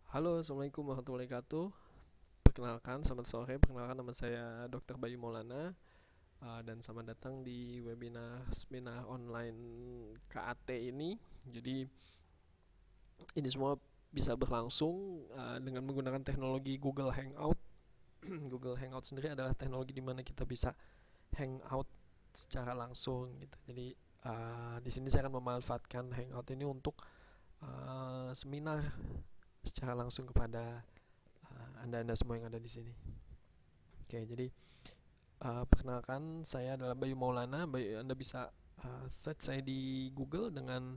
Halo, Assalamualaikum warahmatullahi wabarakatuh. Perkenalkan, selamat sore. Perkenalkan, nama saya Dr. Bayu Maulana, dan selamat datang di webinar seminar online KAT ini. Jadi, ini semua bisa berlangsung dengan menggunakan teknologi Google Hangout. Google Hangout sendiri adalah teknologi di mana kita bisa hangout secara langsung gitu. Jadi, di sini saya akan memanfaatkan Hangout ini untuk seminar secara langsung kepada anda-anda semua yang ada di sini. Oke, jadi perkenalkan, saya adalah Bayu Maulana. Anda bisa search saya di Google dengan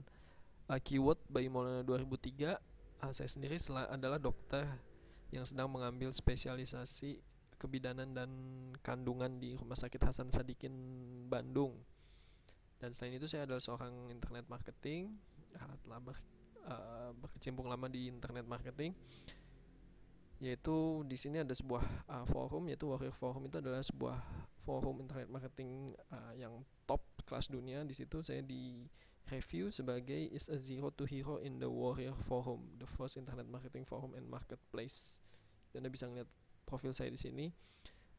keyword Bayu Maulana 2003. Saya sendiri adalah dokter yang sedang mengambil spesialisasi kebidanan dan kandungan di Rumah Sakit Hasan Sadikin Bandung. Dan selain itu saya adalah seorang internet marketing, telah berkecimpung lama di internet marketing, yaitu di sini ada sebuah forum, yaitu Warrior Forum. Itu adalah sebuah forum internet marketing yang top kelas dunia. Di situ saya di review sebagai is a zero to hero in the Warrior Forum, the first internet marketing forum and marketplace. Dan Anda bisa ngeliat profil saya di sini.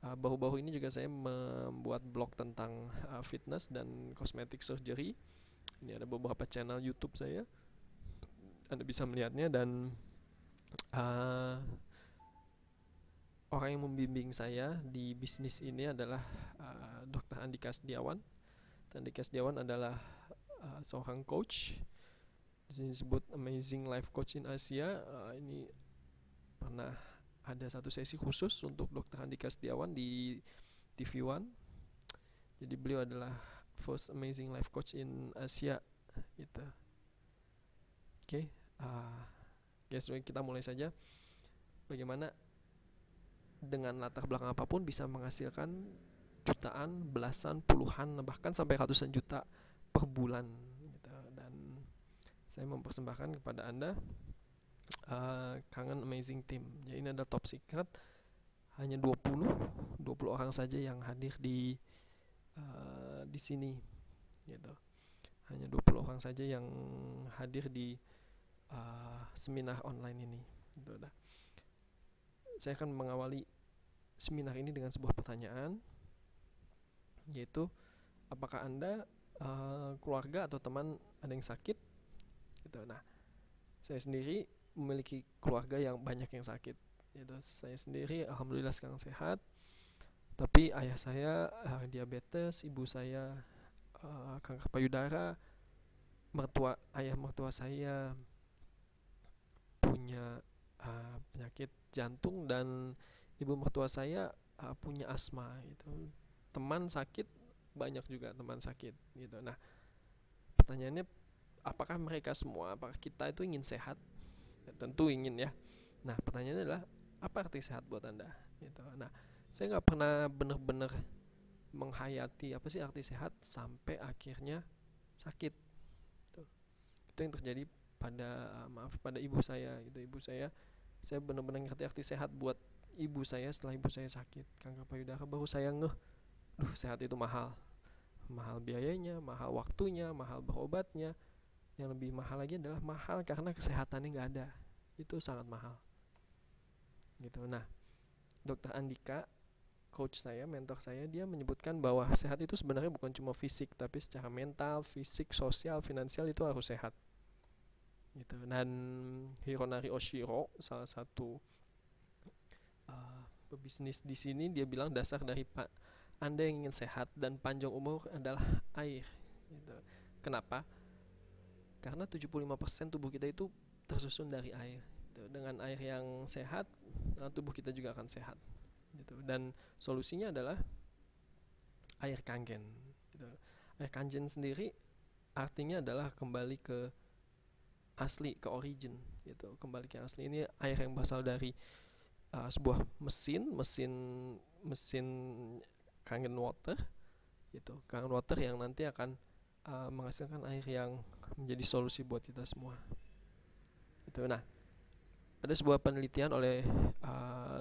Baru-baru ini juga saya membuat blog tentang fitness dan cosmetic surgery. Ini ada beberapa channel YouTube saya, Anda bisa melihatnya. Dan orang yang membimbing saya di bisnis ini adalah Dr. Andika Setiawan. Dr. Andika Setiawan adalah seorang coach. Di sini disebut Amazing Life Coach in Asia. Ini pernah ada satu sesi khusus untuk Dr. Andika Setiawan di TV One. Jadi beliau adalah first Amazing Life Coach in Asia gitu. Oke, guys, kita mulai saja. Bagaimana dengan latar belakang apapun bisa menghasilkan jutaan, belasan, puluhan, bahkan sampai ratusan juta per bulan gitu. Dan saya mempersembahkan kepada Anda Kangen Amazing Team. Jadi ini ada top secret, hanya 20 orang saja yang hadir di sini gitu. Hanya 20 orang saja yang hadir di seminar online ini gitu. Saya akan mengawali seminar ini dengan sebuah pertanyaan, yaitu apakah Anda keluarga atau teman ada yang sakit gitu. Nah, saya sendiri memiliki keluarga yang banyak yang sakit gitu. Saya sendiri alhamdulillah sekarang sehat, tapi ayah saya diabetes, ibu saya kanker payudara, ayah mertua saya punya penyakit jantung, dan ibu mertua saya punya asma gitu. Teman sakit banyak juga, teman sakit gitu. Nah, pertanyaannya, apakah mereka semua, apakah kita itu ingin sehat? Ya, tentu ingin ya. Nah, pertanyaannya adalah apa arti sehat buat Anda gitu. Nah, saya nggak pernah benar-benar menghayati apa sih arti sehat sampai akhirnya sakit. Itu yang terjadi pada ibu saya gitu. Saya benar-benar ngerti arti sehat buat ibu saya setelah ibu saya sakit kanker payudara. Baru saya ngeh, sehat itu mahal biayanya, mahal waktunya, mahal berobatnya. Yang lebih mahal lagi adalah mahal karena kesehatannya nggak ada. Itu sangat mahal gitu. Nah, Dr. Andika, coach saya, mentor saya, dia menyebutkan bahwa sehat itu sebenarnya bukan cuma fisik, tapi secara mental, fisik, sosial, finansial itu harus sehat gitu. Dan Hironari Oshiro, salah satu pebisnis di sini, dia bilang dasar dari Anda yang ingin sehat dan panjang umur adalah air gitu. Kenapa? Karena 75% tubuh kita itu tersusun dari air gitu. Dengan air yang sehat, tubuh kita juga akan sehat gitu. Dan solusinya adalah air kangen gitu. Air kangen sendiri artinya adalah kembali ke asli, ke origin gitu. Kembali ke asli, ini air yang berasal dari sebuah mesin kangen water gitu. Kangen water yang nanti akan menghasilkan air yang menjadi solusi buat kita semua gitu. Nah, ada sebuah penelitian oleh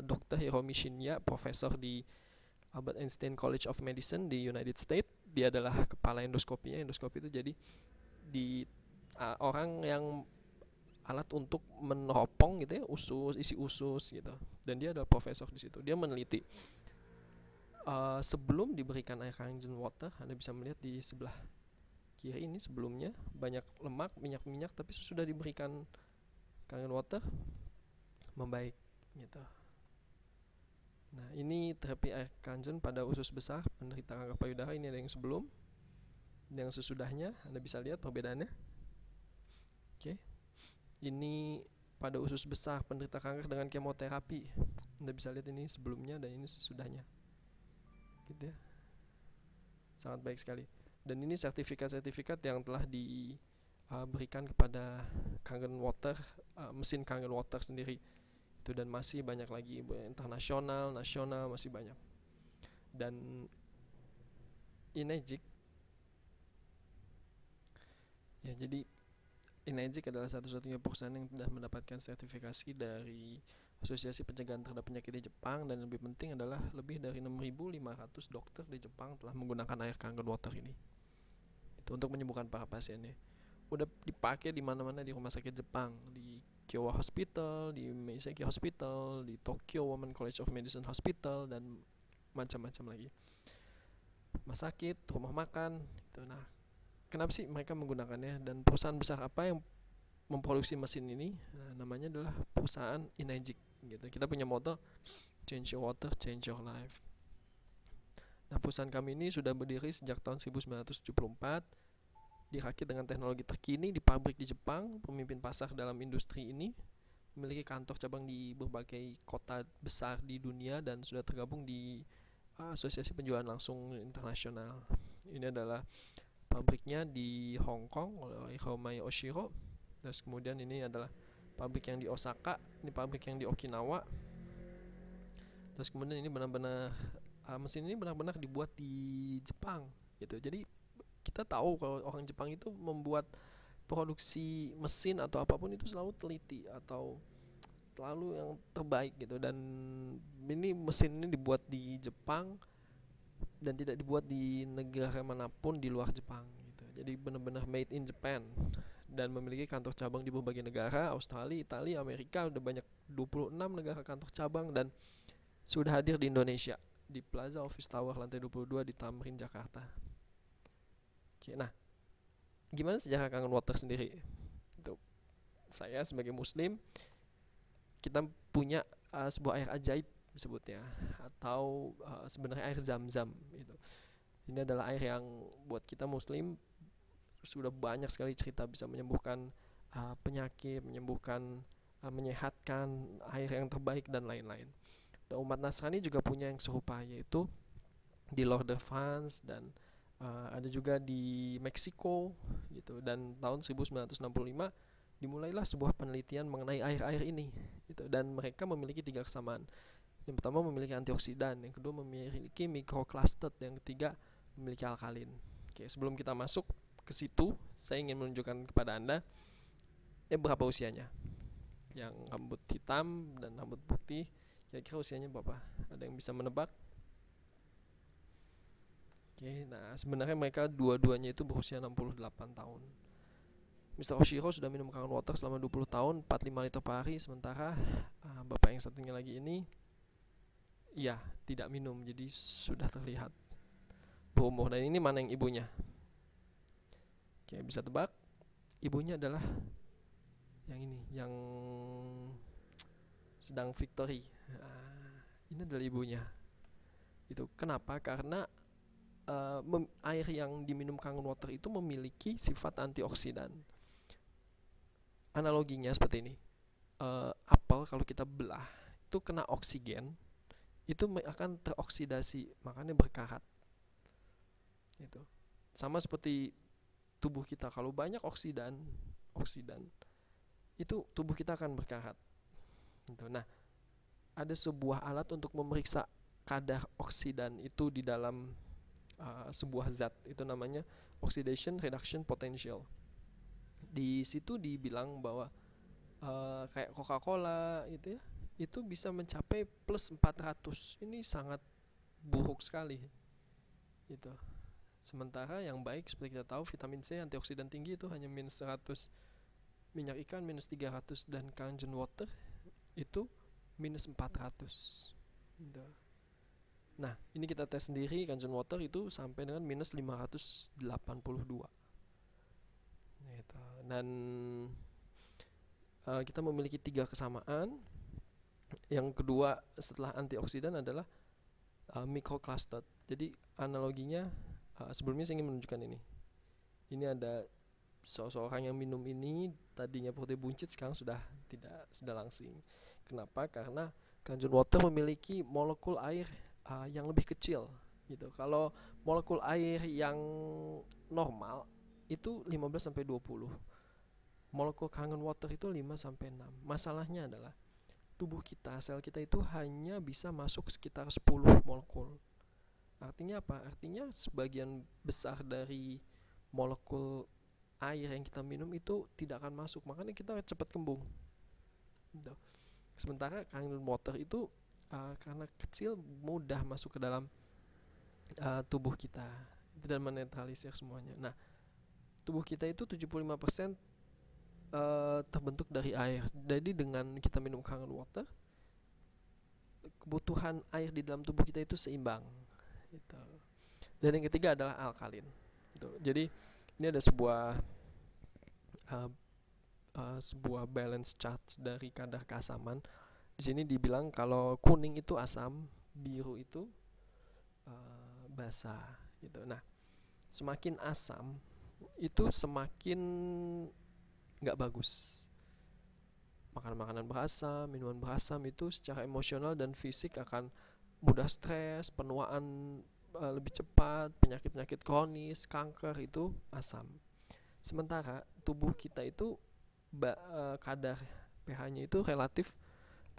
Dr. Hiromi Shinya, profesor di Albert Einstein College of Medicine di United States. Dia adalah kepala endoskopinya. Endoskopi itu jadi di orang yang alat untuk meneropong gitu ya isi usus gitu. Dan dia adalah profesor di situ. Dia meneliti sebelum diberikan air Kangen water, Anda bisa melihat di sebelah kiri ini sebelumnya banyak lemak, minyak-minyak, tapi sesudah diberikan Kangen water membaik gitu. Nah, ini terapi air Kangen pada usus besar penderita kanker payudara. Ini ada yang sebelum, yang sesudahnya. Anda bisa lihat perbedaannya. Oke. Ini pada usus besar penderita kanker dengan kemoterapi. Anda bisa lihat ini sebelumnya dan ini sesudahnya. Gitu ya. Sangat baik sekali. Dan ini sertifikat-sertifikat yang telah diberikan kepada Kangen water, mesin Kangen water sendiri. Itu, dan masih banyak lagi internasional, nasional, masih banyak. Dan Enegic ya, jadi Enegic adalah satu-satunya perusahaan yang sudah mendapatkan sertifikasi dari Asosiasi Pencegahan Terhadap Penyakit di Jepang, dan lebih penting adalah lebih dari 6.500 dokter di Jepang telah menggunakan air Kangen water ini itu untuk menyembuhkan para pasiennya. Udah dipakai di mana-mana di rumah sakit Jepang, di Kyowa Hospital, di Meiseki Hospital, di Tokyo Women College of Medicine Hospital, dan macam-macam lagi. Rumah sakit, rumah makan gitu. Nah, kenapa sih mereka menggunakannya, dan perusahaan besar apa yang memproduksi mesin ini? Nah, namanya adalah perusahaan Enegic gitu. Kita punya moto Change Your Water, Change Your Life. Nah, perusahaan kami ini sudah berdiri sejak tahun 1974, dirakit dengan teknologi terkini di pabrik di Jepang, pemimpin pasar dalam industri ini, memiliki kantor cabang di berbagai kota besar di dunia, dan sudah tergabung di Asosiasi Penjualan Langsung Internasional. Ini adalah pabriknya di Hong Kong oleh Homai Oshiro. Terus kemudian ini adalah pabrik yang di Osaka, ini pabrik yang di Okinawa. Terus kemudian ini benar-benar mesin ini benar-benar dibuat di Jepang gitu. Jadi kita tahu kalau orang Jepang itu membuat produksi mesin atau apapun itu selalu teliti atau selalu yang terbaik gitu. Dan ini mesin ini dibuat di Jepang dan tidak dibuat di negara manapun di luar Jepang gitu. Jadi benar-benar made in Japan, dan memiliki kantor cabang di berbagai negara, Australia, Italia, Amerika. Udah banyak 26 negara kantor cabang, dan sudah hadir di Indonesia di Plaza Office Tower lantai 22 di Tamrin, Jakarta. Oke, nah, gimana sejarah Kangen water sendiri? Itu saya sebagai muslim, kita punya sebuah air ajaib disebutnya, atau sebenarnya air zam-zam gitu. Ini adalah air yang buat kita muslim sudah banyak sekali cerita bisa menyembuhkan penyakit, menyembuhkan, menyehatkan, air yang terbaik dan lain-lain. Dan umat Nasrani juga punya yang serupa, yaitu di Lourdes, dan ada juga di Meksiko gitu. Dan tahun 1965 dimulailah sebuah penelitian mengenai air-air ini gitu. Dan mereka memiliki 3 kesamaan. Yang pertama memiliki antioksidan, yang kedua memiliki microcluster, yang ketiga memiliki alkalin. Oke, sebelum kita masuk ke situ, saya ingin menunjukkan kepada Anda berapa usianya. Yang rambut hitam dan rambut putih, kira-kira usianya berapa? Ada yang bisa menebak? Oke, nah sebenarnya mereka dua-duanya itu berusia 68 tahun. Mr. Oshiro sudah minum Kangen water selama 20 tahun, 45 liter per hari, sementara bapak yang satunya lagi ini ya tidak minum, jadi sudah terlihat berumur. Dan ini mana yang ibunya? Oke, bisa tebak? Ibunya adalah yang ini, yang sedang victory. Ini adalah ibunya. Itu kenapa? Karena air yang diminum Kangen water itu memiliki sifat antioksidan. Analoginya seperti ini. Apel kalau kita belah itu kena oksigen, itu akan teroksidasi, makanya berkarat. Itu sama seperti tubuh kita, kalau banyak oksidan itu tubuh kita akan berkarat. Gitu. Nah, ada sebuah alat untuk memeriksa kadar oksidan itu di dalam sebuah zat, itu namanya oxidation reduction potential. Di situ dibilang bahwa kayak Coca-Cola itu ya, itu bisa mencapai plus 400. Ini sangat buruk sekali gitu. Sementara yang baik seperti kita tahu vitamin C antioksidan tinggi itu hanya minus 100. minyak ikan minus 300 dan Kangen water itu minus 400 gitu. Nah ini kita tes sendiri, Kangen water itu sampai dengan minus 582 gitu. Dan kita memiliki 3 kesamaan. Yang kedua setelah antioksidan adalah microcluster. Jadi analoginya, sebelumnya saya ingin menunjukkan ini. Ini ada seseorang yang minum ini, tadinya putih buncit, sekarang sudah tidak, sudah langsing. Kenapa? Karena Kangen water memiliki molekul air yang lebih kecil gitu. Kalau molekul air yang normal itu 15 sampai 20. Molekul Kangen water itu 5 sampai 6. Masalahnya adalah tubuh kita, sel kita itu hanya bisa masuk sekitar 10 molekul. Artinya apa? Artinya sebagian besar dari molekul air yang kita minum itu tidak akan masuk, makanya kita cepat kembung gitu. Sementara Kangen water itu karena kecil, mudah masuk ke dalam tubuh kita dan menetralisir semuanya. Nah, tubuh kita itu 75% terbentuk dari air. Jadi dengan kita minum Kangen water, kebutuhan air di dalam tubuh kita itu seimbang gitu. Dan yang ketiga adalah alkalin gitu. Jadi ini ada sebuah balance chart dari kadar keasaman. Di sini dibilang kalau kuning itu asam, biru itu basa gitu. Nah, semakin asam itu semakin nggak bagus. Makanan-makanan berasam, minuman berasam itu secara emosional dan fisik akan mudah stres, penuaan lebih cepat, penyakit-penyakit kronis, kanker itu asam. Sementara tubuh kita itu kadar pH-nya itu relatif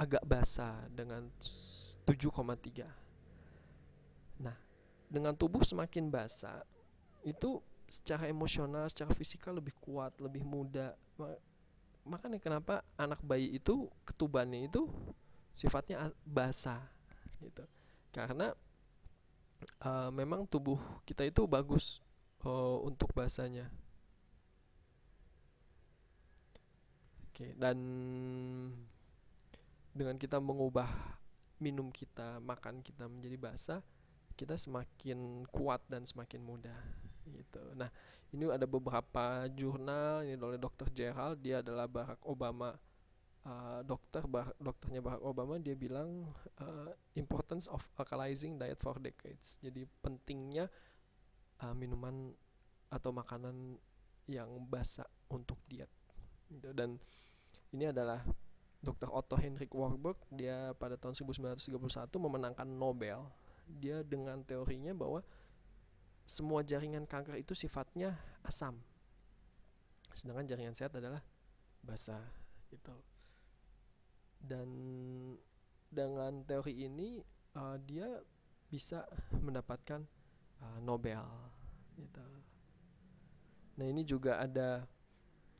agak basa dengan 7,3. Nah, dengan tubuh semakin basa itu secara emosional, secara fisikal lebih kuat, lebih muda. Makanya kenapa anak bayi itu ketubannya itu sifatnya basah gitu. Karena memang tubuh kita itu bagus untuk basahnya. Oke, dan dengan kita mengubah minum kita, makan kita menjadi basah, kita semakin kuat dan semakin mudah gitu. Nah, ini ada beberapa jurnal ini oleh Dr. Gerald, dia adalah Barack Obama, dokternya Barack Obama. Dia bilang importance of alkalizing diet for decades. Jadi pentingnya minuman atau makanan yang basah untuk diet gitu. Dan ini adalah Dr. Otto Heinrich Warburg. Dia pada tahun 1931 memenangkan Nobel. Dia dengan teorinya bahwa semua jaringan kanker itu sifatnya asam, sedangkan jaringan sehat adalah basah gitu. Dan dengan teori ini dia bisa mendapatkan Nobel gitu. Nah, ini juga ada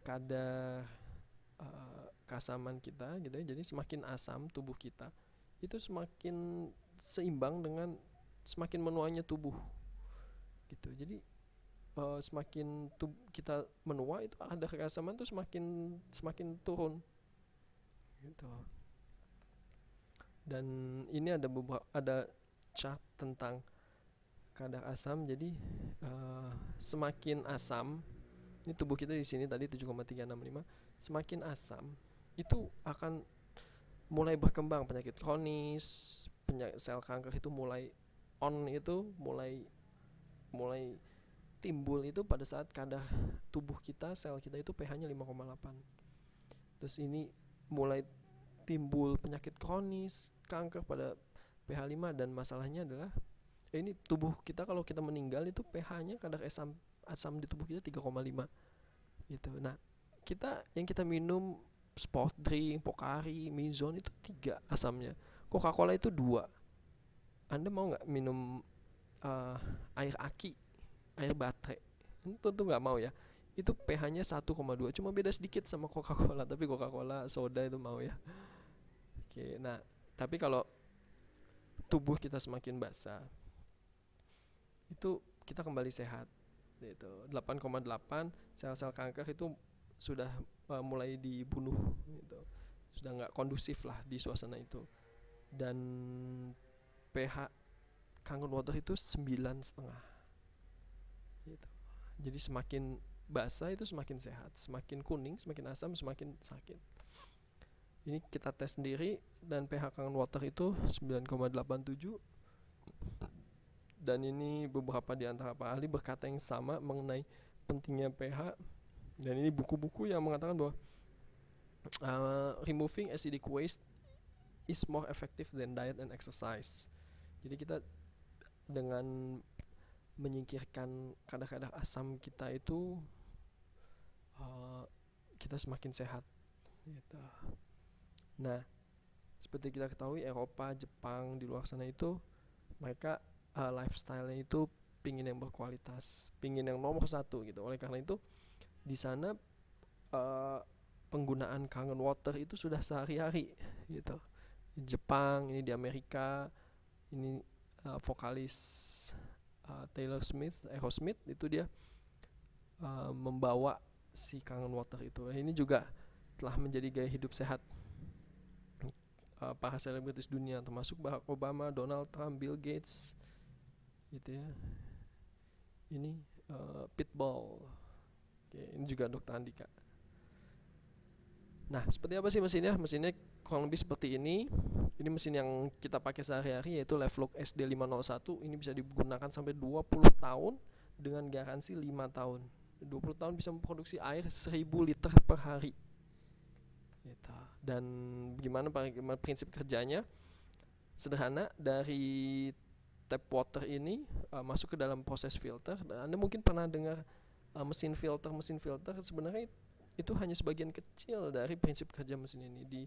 kadar keasaman kita gitu ya. Jadi semakin asam tubuh kita itu semakin seimbang dengan semakin menuanya tubuh gitu. Jadi semakin kita menua itu ada keasaman tuh semakin turun gitu. Dan ini ada chart tentang kadar asam. Jadi semakin asam, ini tubuh kita di sini tadi 7,365, semakin asam itu akan mulai berkembang penyakit kronis, sel kanker itu mulai timbul itu pada saat kadar tubuh kita, sel kita itu pH-nya 5,8. Terus ini mulai timbul penyakit kronis, kanker pada pH 5. Dan masalahnya adalah ini tubuh kita kalau kita meninggal itu pH-nya, kadar asam di tubuh kita 3,5 gitu. Nah, yang kita minum sport drink, Pocari, Mizone itu 3 asamnya. Coca-Cola itu 2. Anda mau nggak minum air aki, air baterai? Tentu nggak mau ya. Itu pH-nya 1,2, cuma beda sedikit sama Coca-Cola, tapi Coca-Cola soda itu mau ya. Oke, nah tapi kalau tubuh kita semakin basah, itu kita kembali sehat. Itu 8,8, sel-sel kanker itu sudah mulai dibunuh gitu. Sudah nggak kondusif lah di suasana itu. Dan pH Kangen Water itu 9,5 gitu. Jadi semakin basah itu semakin sehat, semakin kuning, semakin asam, semakin sakit. Ini kita tes sendiri dan pH Kangen Water itu 9,87. Dan ini beberapa di antara para ahli berkata yang sama mengenai pentingnya pH. Dan ini buku-buku yang mengatakan bahwa removing acidic waste is more effective than diet and exercise. Jadi kita dengan menyingkirkan kadar-kadar asam kita itu kita semakin sehat gitu. Nah, seperti kita ketahui Eropa, Jepang di luar sana itu mereka lifestyle-nya itu pingin yang berkualitas, pingin yang nomor satu gitu. Oleh karena itu di sana penggunaan Kangen Water itu sudah sehari-hari gitu. Di Jepang, ini di Amerika, ini vokalis Taylor Smith, Aerosmith itu dia membawa si Kangen Water itu. Ini juga telah menjadi gaya hidup sehat para selebritis dunia termasuk Barack Obama, Donald Trump, Bill Gates gitu ya. Ini Pitbull. Oke, ini juga Dr. Andika. Nah, seperti apa sih mesinnya? Mesinnya kurang lebih seperti ini. Ini mesin yang kita pakai sehari-hari yaitu Levelog SD501. Ini bisa digunakan sampai 20 tahun dengan garansi 5 tahun. 20 tahun bisa memproduksi air 1000 liter per hari. Gitu. Dan gimana prinsip kerjanya? Sederhana, dari tap water ini masuk ke dalam proses filter. Dan Anda mungkin pernah dengar mesin filter sebenarnya itu hanya sebagian kecil dari prinsip kerja mesin ini. Di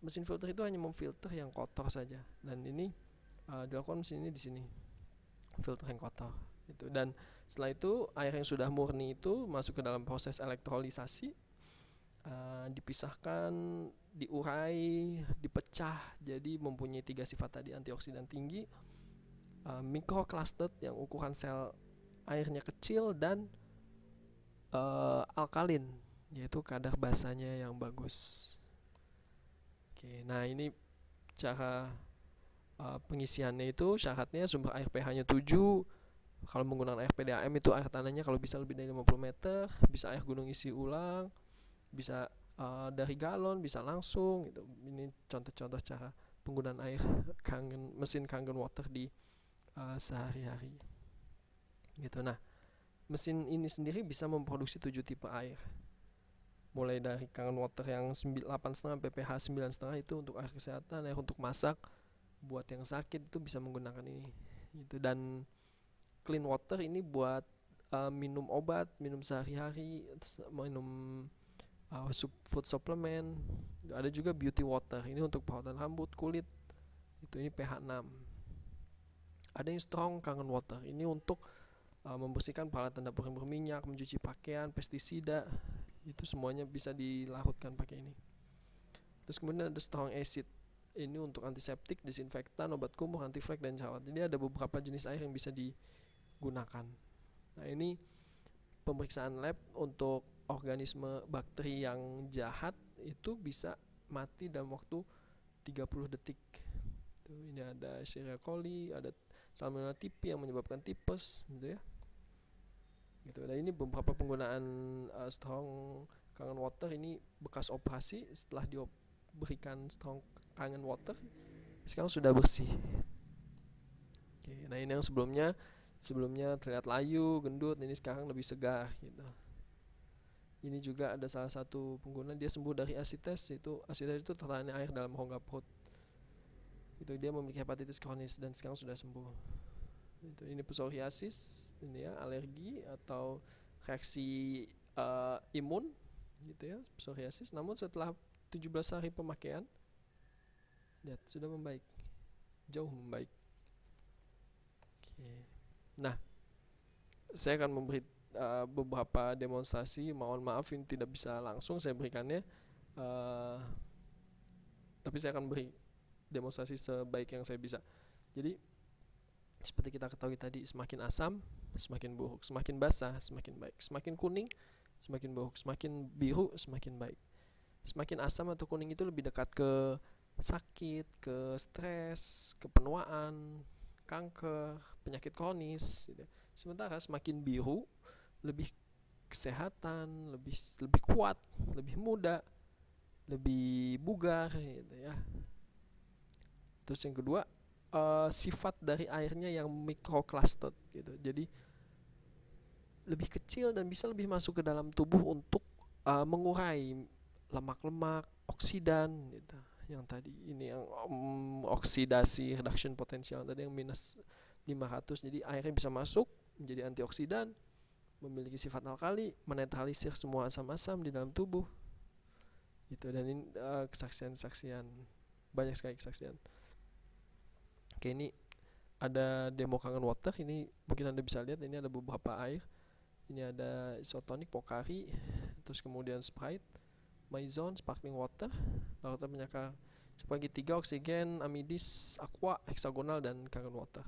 mesin filter itu hanya memfilter yang kotor saja, dan ini dilakukan mesin ini di sini, filter yang kotor itu. Dan setelah itu air yang sudah murni itu masuk ke dalam proses elektrolisasi, dipisahkan, diurai, dipecah jadi mempunyai 3 sifat tadi: antioksidan tinggi, microclustered yang ukuran sel airnya kecil, dan alkalin yaitu kadar basanya yang bagus. Oke, nah ini cara pengisiannya itu syaratnya sumber air pH-nya 7. Kalau menggunakan air PDAM itu air tanahnya kalau bisa lebih dari 50 meter, bisa air gunung isi ulang, bisa dari galon, bisa langsung gitu. Ini contoh-contoh cara penggunaan air mesin Kangen Water di sehari-hari gitu. Nah, mesin ini sendiri bisa memproduksi 7 tipe air. Mulai dari Kangen Water yang 8,5 ppH 9,5 itu untuk air kesehatan, air untuk masak. Buat yang sakit itu bisa menggunakan ini gitu. Dan Clean Water ini buat minum obat, minum sehari-hari, minum food supplement. Ada juga Beauty Water, ini untuk perawatan rambut, kulit. Itu ini pH 6. Ada yang Strong Kangen Water, ini untuk membersihkan peralatan dapur yang berminyak, mencuci pakaian, pestisida. Itu semuanya bisa dilarutkan pakai ini. Terus kemudian ada Strong Acid, ini untuk antiseptik, disinfektan, obat kumur, antiflek, dan jerawat. Jadi ada beberapa jenis air yang bisa digunakan. Nah, ini pemeriksaan lab untuk organisme bakteri yang jahat itu bisa mati dalam waktu 30 detik. Tuh, ini ada Escherichia coli, ada Salmonella typhi yang menyebabkan tipes gitu ya. Gitu. Dan ini beberapa penggunaan Strong Kangen Water ini bekas operasi. Setelah diberikan Strong Kangen Water sekarang sudah bersih. Oke, nah ini yang sebelumnya terlihat layu, gendut, ini sekarang lebih segar gitu. Ini juga ada salah satu pengguna, dia sembuh dari asites. Asites itu tertahannya air dalam rongga perut. Itu dia memiliki hepatitis kronis dan sekarang sudah sembuh. Ini psoriasis, ini ya, alergi atau reaksi imun gitu ya, psoriasis. Namun setelah 17 hari pemakaian, lihat sudah membaik, jauh membaik. Oke. Nah, saya akan memberi beberapa demonstrasi. Mohon maaf ini tidak bisa langsung saya berikannya, tapi saya akan beri demonstrasi sebaik yang saya bisa. Jadi seperti kita ketahui tadi, semakin asam semakin buruk, semakin basah semakin baik, semakin kuning semakin buruk. Semakin biru semakin baik. Semakin asam atau kuning itu lebih dekat ke sakit, ke stres, ke penuaan, kanker, penyakit kronis gitu. Sementara semakin biru lebih kesehatan, lebih lebih kuat, lebih muda, lebih bugar gitu ya. Terus yang kedua, sifat dari airnya yang microclustered gitu. Jadi lebih kecil dan bisa lebih masuk ke dalam tubuh untuk mengurai lemak-lemak, oksidan gitu. Yang tadi ini yang oksidasi reduction potensial tadi yang minus 500. Jadi airnya bisa masuk menjadi antioksidan, memiliki sifat alkali, menetralisir semua asam-asam di dalam tubuh. Gitu. Dan ini kesaksian-kesaksian, banyak sekali kesaksian. Oke, ini ada demo Kangen Water. Ini mungkin Anda bisa lihat, ini ada beberapa air. Ini ada isotonic, Pocari, terus kemudian Sprite, Maison, Sparkling Water, lautan penyakar sebagai 3, oksigen, amidis, aqua, hexagonal, dan Kangen Water.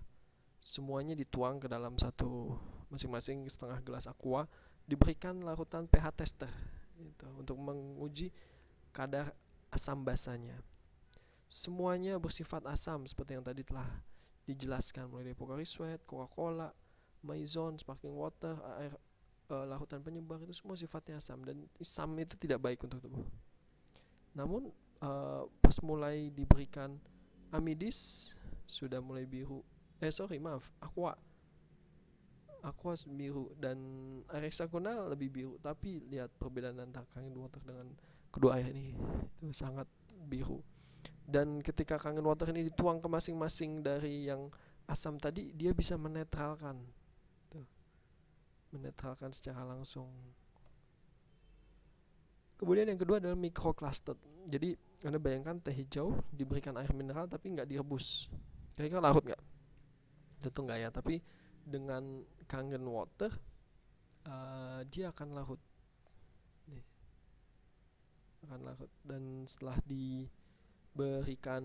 Semuanya dituang ke dalam satu, masing-masing setengah gelas aqua, diberikan larutan pH tester gitu, untuk menguji kadar asam basanya. Semuanya bersifat asam seperti yang tadi telah dijelaskan, mulai dari Pocari Sweat, Coca-Cola, Maison, Sparkling Water, air larutan penyebar, itu semua sifatnya asam, dan asam itu tidak baik untuk tubuh. Namun pas mulai diberikan amidis sudah mulai biru. Aqua biru, dan air hexagonal lebih biru. Tapi lihat perbedaan antara Kangen Water dengan kedua air ini, itu sangat biru. Dan ketika Kangen Water ini dituang ke masing-masing dari yang asam tadi, dia bisa menetralkan secara langsung. Kemudian yang kedua adalah microclustered. Jadi Anda bayangkan teh hijau diberikan air mineral tapi nggak direbus. Kira-kira larut nggak? Tentu nggak ya. Tapi dengan Kangen Water dia akan larut. Nih, akan larut. Dan setelah diberikan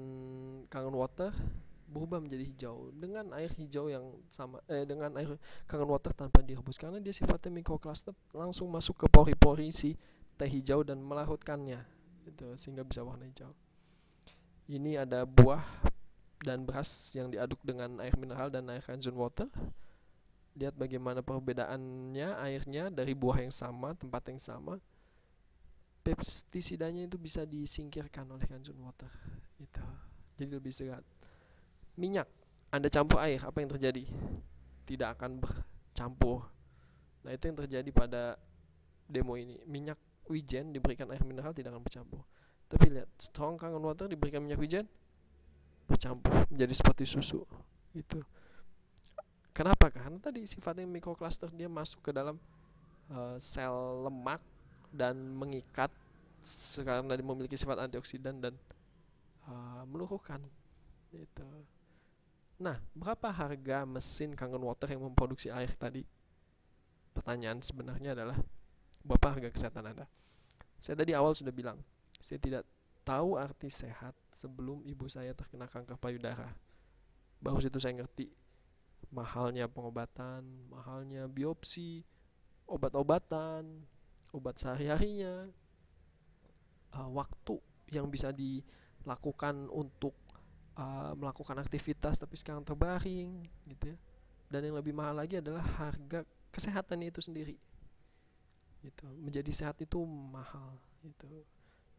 Kangen Water, berubah menjadi hijau dengan air hijau yang sama, dengan air Kangen Water tanpa direbus, karena dia sifatnya microclustered, langsung masuk ke pori-pori si teh hijau dan melarutkannya gitu, sehingga bisa warna hijau. Ini ada buah dan beras yang diaduk dengan air mineral dan air Kangen Water. Lihat bagaimana perbedaannya airnya dari buah yang sama, tempat yang sama. Pestisidanya itu bisa disingkirkan oleh Kangen Water gitu. Jadi lebih sehat. Minyak, Anda campur air, apa yang terjadi? Tidak akan bercampur. Nah, itu yang terjadi pada demo ini. Minyak wijen diberikan air mineral tidak akan bercampur. Tapi lihat, strong Kangen Water diberikan minyak wijen, bercampur menjadi seperti susu. Itu. Kenapa? Karena tadi sifatnya microcluster, dia masuk ke dalam sel lemak dan mengikat, karena dia memiliki sifat antioksidan dan meluruhkan. Itu. Nah, berapa harga mesin Kangen Water yang memproduksi air tadi? Pertanyaan sebenarnya adalah, berapa harga kesehatan Anda? Saya tadi awal sudah bilang, saya tidak tahu arti sehat sebelum ibu saya terkena kanker payudara. Baru situ saya ngerti mahalnya pengobatan, mahalnya biopsi, obat-obatan, obat sehari-harinya, waktu yang bisa dilakukan untuk melakukan aktivitas tapi sekarang terbaring gitu ya. Dan yang lebih mahal lagi adalah harga kesehatannya itu sendiri gitu. Menjadi sehat itu mahal gitu.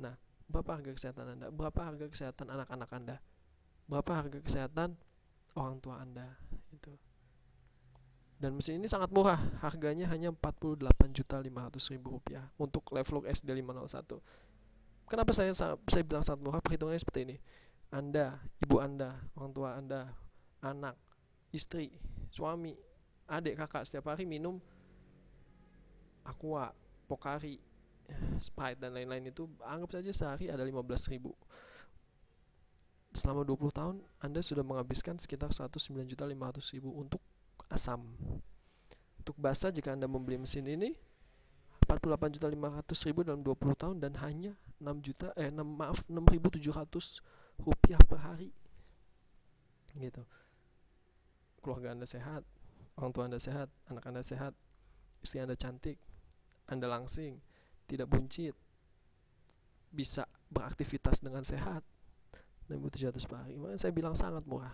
Nah, berapa harga kesehatan Anda? Berapa harga kesehatan anak-anak Anda? Berapa harga kesehatan orang tua Anda gitu. Dan mesin ini sangat murah, harganya hanya Rp48.500.000 untuk Leveluk SD 501. Kenapa saya bilang sangat murah? Perhitungannya seperti ini. Anda, ibu Anda, orang tua Anda, anak, istri, suami, adik, kakak setiap hari minum Aqua, Pocari, Sprite dan lain-lain, itu anggap saja sehari ada 15.000. Selama 20 tahun Anda sudah menghabiskan sekitar 109.500.000 untuk asam. Untuk basa, jika Anda membeli mesin ini 48.500.000 dalam 20 tahun dan hanya 6.700 rupiah per hari gitu. Keluarga Anda sehat, orang tua Anda sehat, anak Anda sehat, istri Anda cantik, Anda langsing, tidak buncit, bisa beraktivitas dengan sehat dan butuh 100 per hari. Makanya saya bilang sangat murah.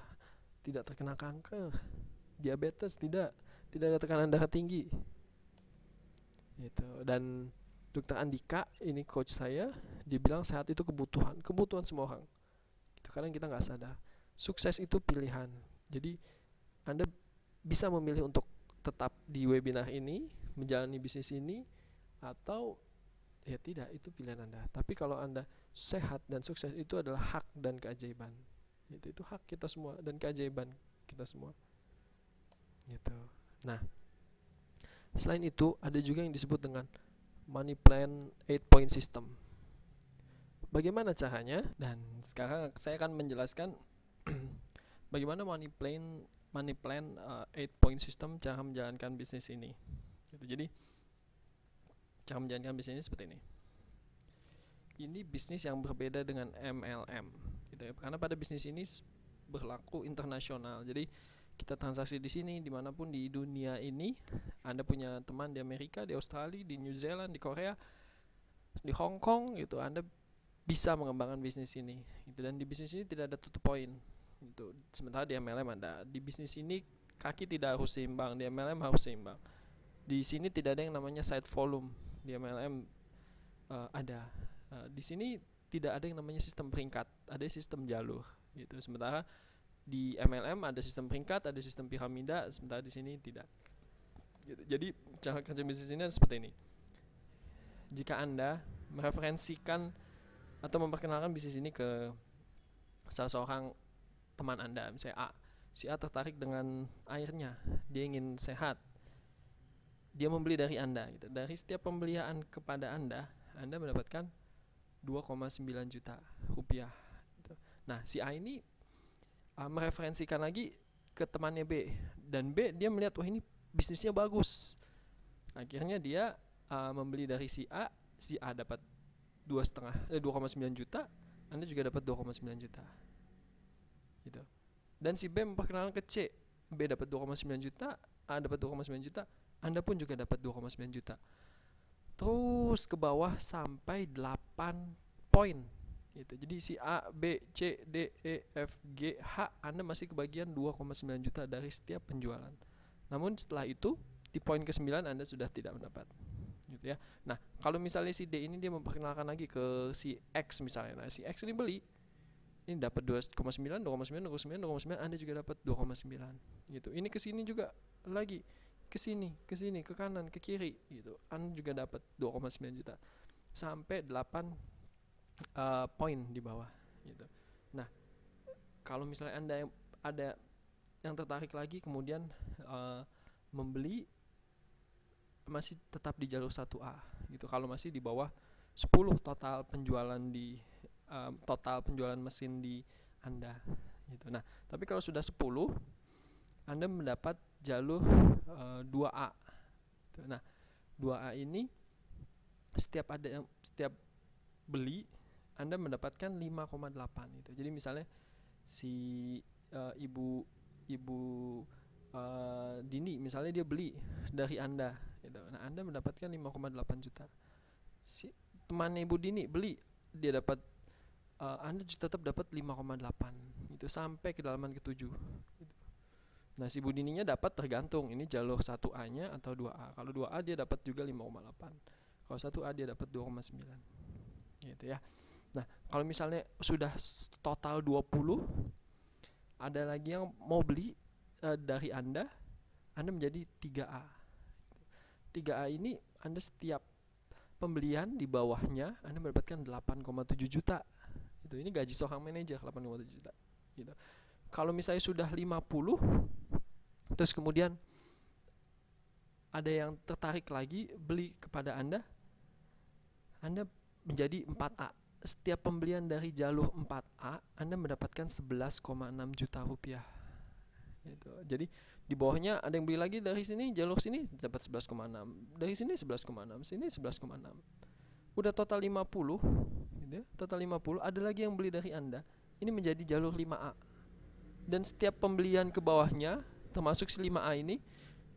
Tidak terkena kanker, diabetes, tidak ada tekanan darah tinggi. Gitu. Dan Dr. Andika, ini coach saya, dia bilang sehat itu kebutuhan semua orang. Gitu. Kadang kita nggak sadar. Sukses itu pilihan. Jadi Anda bisa memilih untuk tetap di webinar ini, menjalani bisnis ini, atau ya tidak, itu pilihan Anda. Tapi kalau Anda sehat dan sukses, itu adalah hak dan keajaiban. Itu hak kita semua dan keajaiban kita semua. Gitu. Nah, selain itu ada juga yang disebut dengan money plan 8-point system. Bagaimana caranya? Dan sekarang saya akan menjelaskan bagaimana money plan 8-point system cara menjalankan bisnis ini. Gitu. Jadi cara menjalankan bisnis ini seperti ini. Ini bisnis yang berbeda dengan MLM, gitu ya. Karena pada bisnis ini berlaku internasional. Jadi kita transaksi di sini dimanapun di dunia ini. Anda punya teman di Amerika, di Australia, di New Zealand, di Korea, di Hong Kong, gitu. Anda bisa mengembangkan bisnis ini. Gitu. Dan di bisnis ini tidak ada tutup poin. Gitu. Sementara di MLM ada. Di bisnis ini kaki tidak harus seimbang, di MLM harus seimbang. Di sini tidak ada yang namanya side volume. Di MLM ada. Di sini tidak ada yang namanya sistem peringkat, ada sistem jalur. Gitu. Sementara di MLM ada sistem peringkat, ada sistem piramida, sementara di sini tidak. Gitu. Jadi cara kerja bisnis ini seperti ini. Jika Anda mereferensikan atau memperkenalkan bisnis ini ke salah seorang teman Anda, misalnya A, si A tertarik dengan airnya, dia ingin sehat, dia membeli dari Anda. Gitu. Dari setiap pembelian kepada Anda mendapatkan 2,9 juta rupiah. Gitu. Nah, si A ini mereferensikan lagi ke temannya B, dan B dia melihat wah ini bisnisnya bagus. Akhirnya dia membeli dari si A dapat 2,9 juta, Anda juga dapat 2,9 juta. Gitu. Dan si B memperkenalkan ke C, B dapat 2,9 juta, A dapat 2,9 juta, Anda pun juga dapat 2,9 juta. Terus ke bawah sampai 8 poin gitu. Jadi si A, B, C, D, E, F, G, H Anda masih kebagian 2,9 juta dari setiap penjualan. Namun setelah itu di poin ke-9 Anda sudah tidak mendapat gitu ya. Nah, kalau misalnya si D ini dia memperkenalkan lagi ke si X misalnya. Nah, si X ini beli, ini dapat 2,9, 2,9, 2,9, 2,9, Anda juga dapat 2,9 gitu. Ini ke sini juga lagi, ke sini, ke kanan, ke kiri gitu. Anda juga dapat 2,9 juta sampai 8 poin di bawah gitu. Nah, kalau misalnya Anda ada yang tertarik lagi kemudian membeli, masih tetap di jalur 1A gitu. Kalau masih di bawah 10 total penjualan total penjualan mesin di Anda gitu. Nah, tapi kalau sudah 10 Anda mendapat jalur 2A. Nah, 2A ini setiap beli Anda mendapatkan 5,8 gitu. Jadi misalnya si ibu Dini misalnya dia beli dari Anda gitu. Nah, Anda mendapatkan 5,8 juta. Si temannya Ibu Dini beli, dia dapat Anda tetap dapat 5,8 gitu sampai kedalaman ke-7 gitu. Nah, si Bu Dininya dapat tergantung ini jalur 1A-nya atau 2A. Kalau 2A dia dapat juga 5,8. Kalau 1A dia dapat 2,9. Gitu ya. Nah, kalau misalnya sudah total 20, ada lagi yang mau beli dari Anda menjadi 3A. 3A ini Anda setiap pembelian di bawahnya Anda mendapatkan 8,7 juta. Gitu. Ini gaji seorang manajer 8,7 juta. Gitu. Kalau misalnya sudah 50, terus kemudian ada yang tertarik lagi beli kepada Anda menjadi 4A. Setiap pembelian dari jalur 4A Anda mendapatkan 11,6 juta rupiah gitu. Jadi di bawahnya ada yang beli lagi dari sini, jalur sini dapat 11,6, dari sini 11,6, sini 11,6. Udah total 50 gitu ya. Total 50, ada lagi yang beli dari Anda, ini menjadi jalur 5A. Dan setiap pembelian ke bawahnya termasuk si 5A ini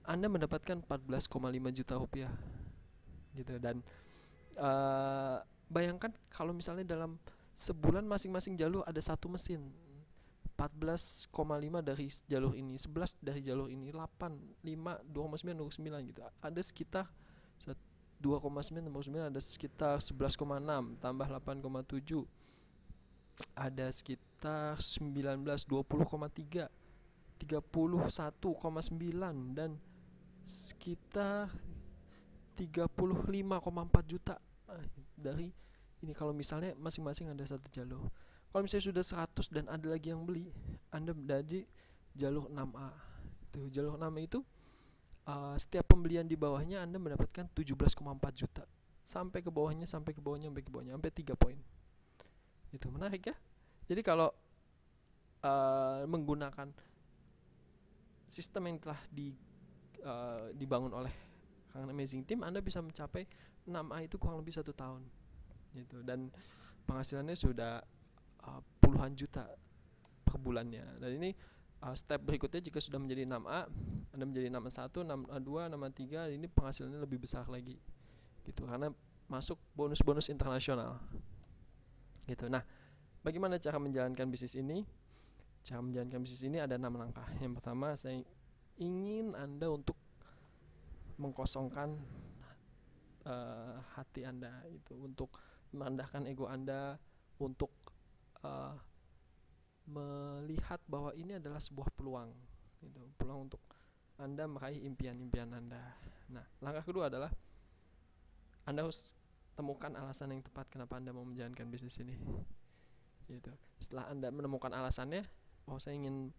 Anda mendapatkan 14,5 juta rupiah gitu. Dan bayangkan kalau misalnya dalam sebulan masing-masing jalur ada satu mesin, 14,5 dari jalur ini, 11 dari jalur ini, 8, 5, 2,9, 2,9 gitu. Ada sekitar 2,9 tambah 9 ada sekitar 11,6 tambah 8,7 ada sekitar 19, 20,3, 31,9 dan sekitar 35,4 juta dari ini kalau misalnya masing-masing ada satu jalur. Kalau misalnya sudah 100 dan ada lagi yang beli, Anda menjadi jalur 6A. Itu jalur 6A itu setiap pembelian di bawahnya Anda mendapatkan 17,4 juta. Sampai ke bawahnya, sampai 3 poin. Itu menarik ya. Jadi kalau menggunakan sistem yang telah dibangun oleh Kang Amazing Team, Anda bisa mencapai 6A itu kurang lebih 1 tahun gitu. Dan penghasilannya sudah puluhan juta per bulannya. Dan ini step berikutnya jika sudah menjadi 6A, Anda menjadi 6A1, 6A2, 6A3, ini penghasilannya lebih besar lagi gitu, karena masuk bonus-bonus internasional gitu. Nah, bagaimana cara menjalankan bisnis ini? Cara menjalankan bisnis ini ada 6 langkah. Yang pertama, saya ingin Anda untuk mengkosongkan hati Anda itu, untuk merendahkan ego Anda, untuk melihat bahwa ini adalah sebuah peluang gitu, peluang untuk Anda meraih impian-impian Anda. Nah, langkah kedua adalah Anda harus temukan alasan yang tepat kenapa Anda mau menjalankan bisnis ini gitu. Setelah Anda menemukan alasannya, saya ingin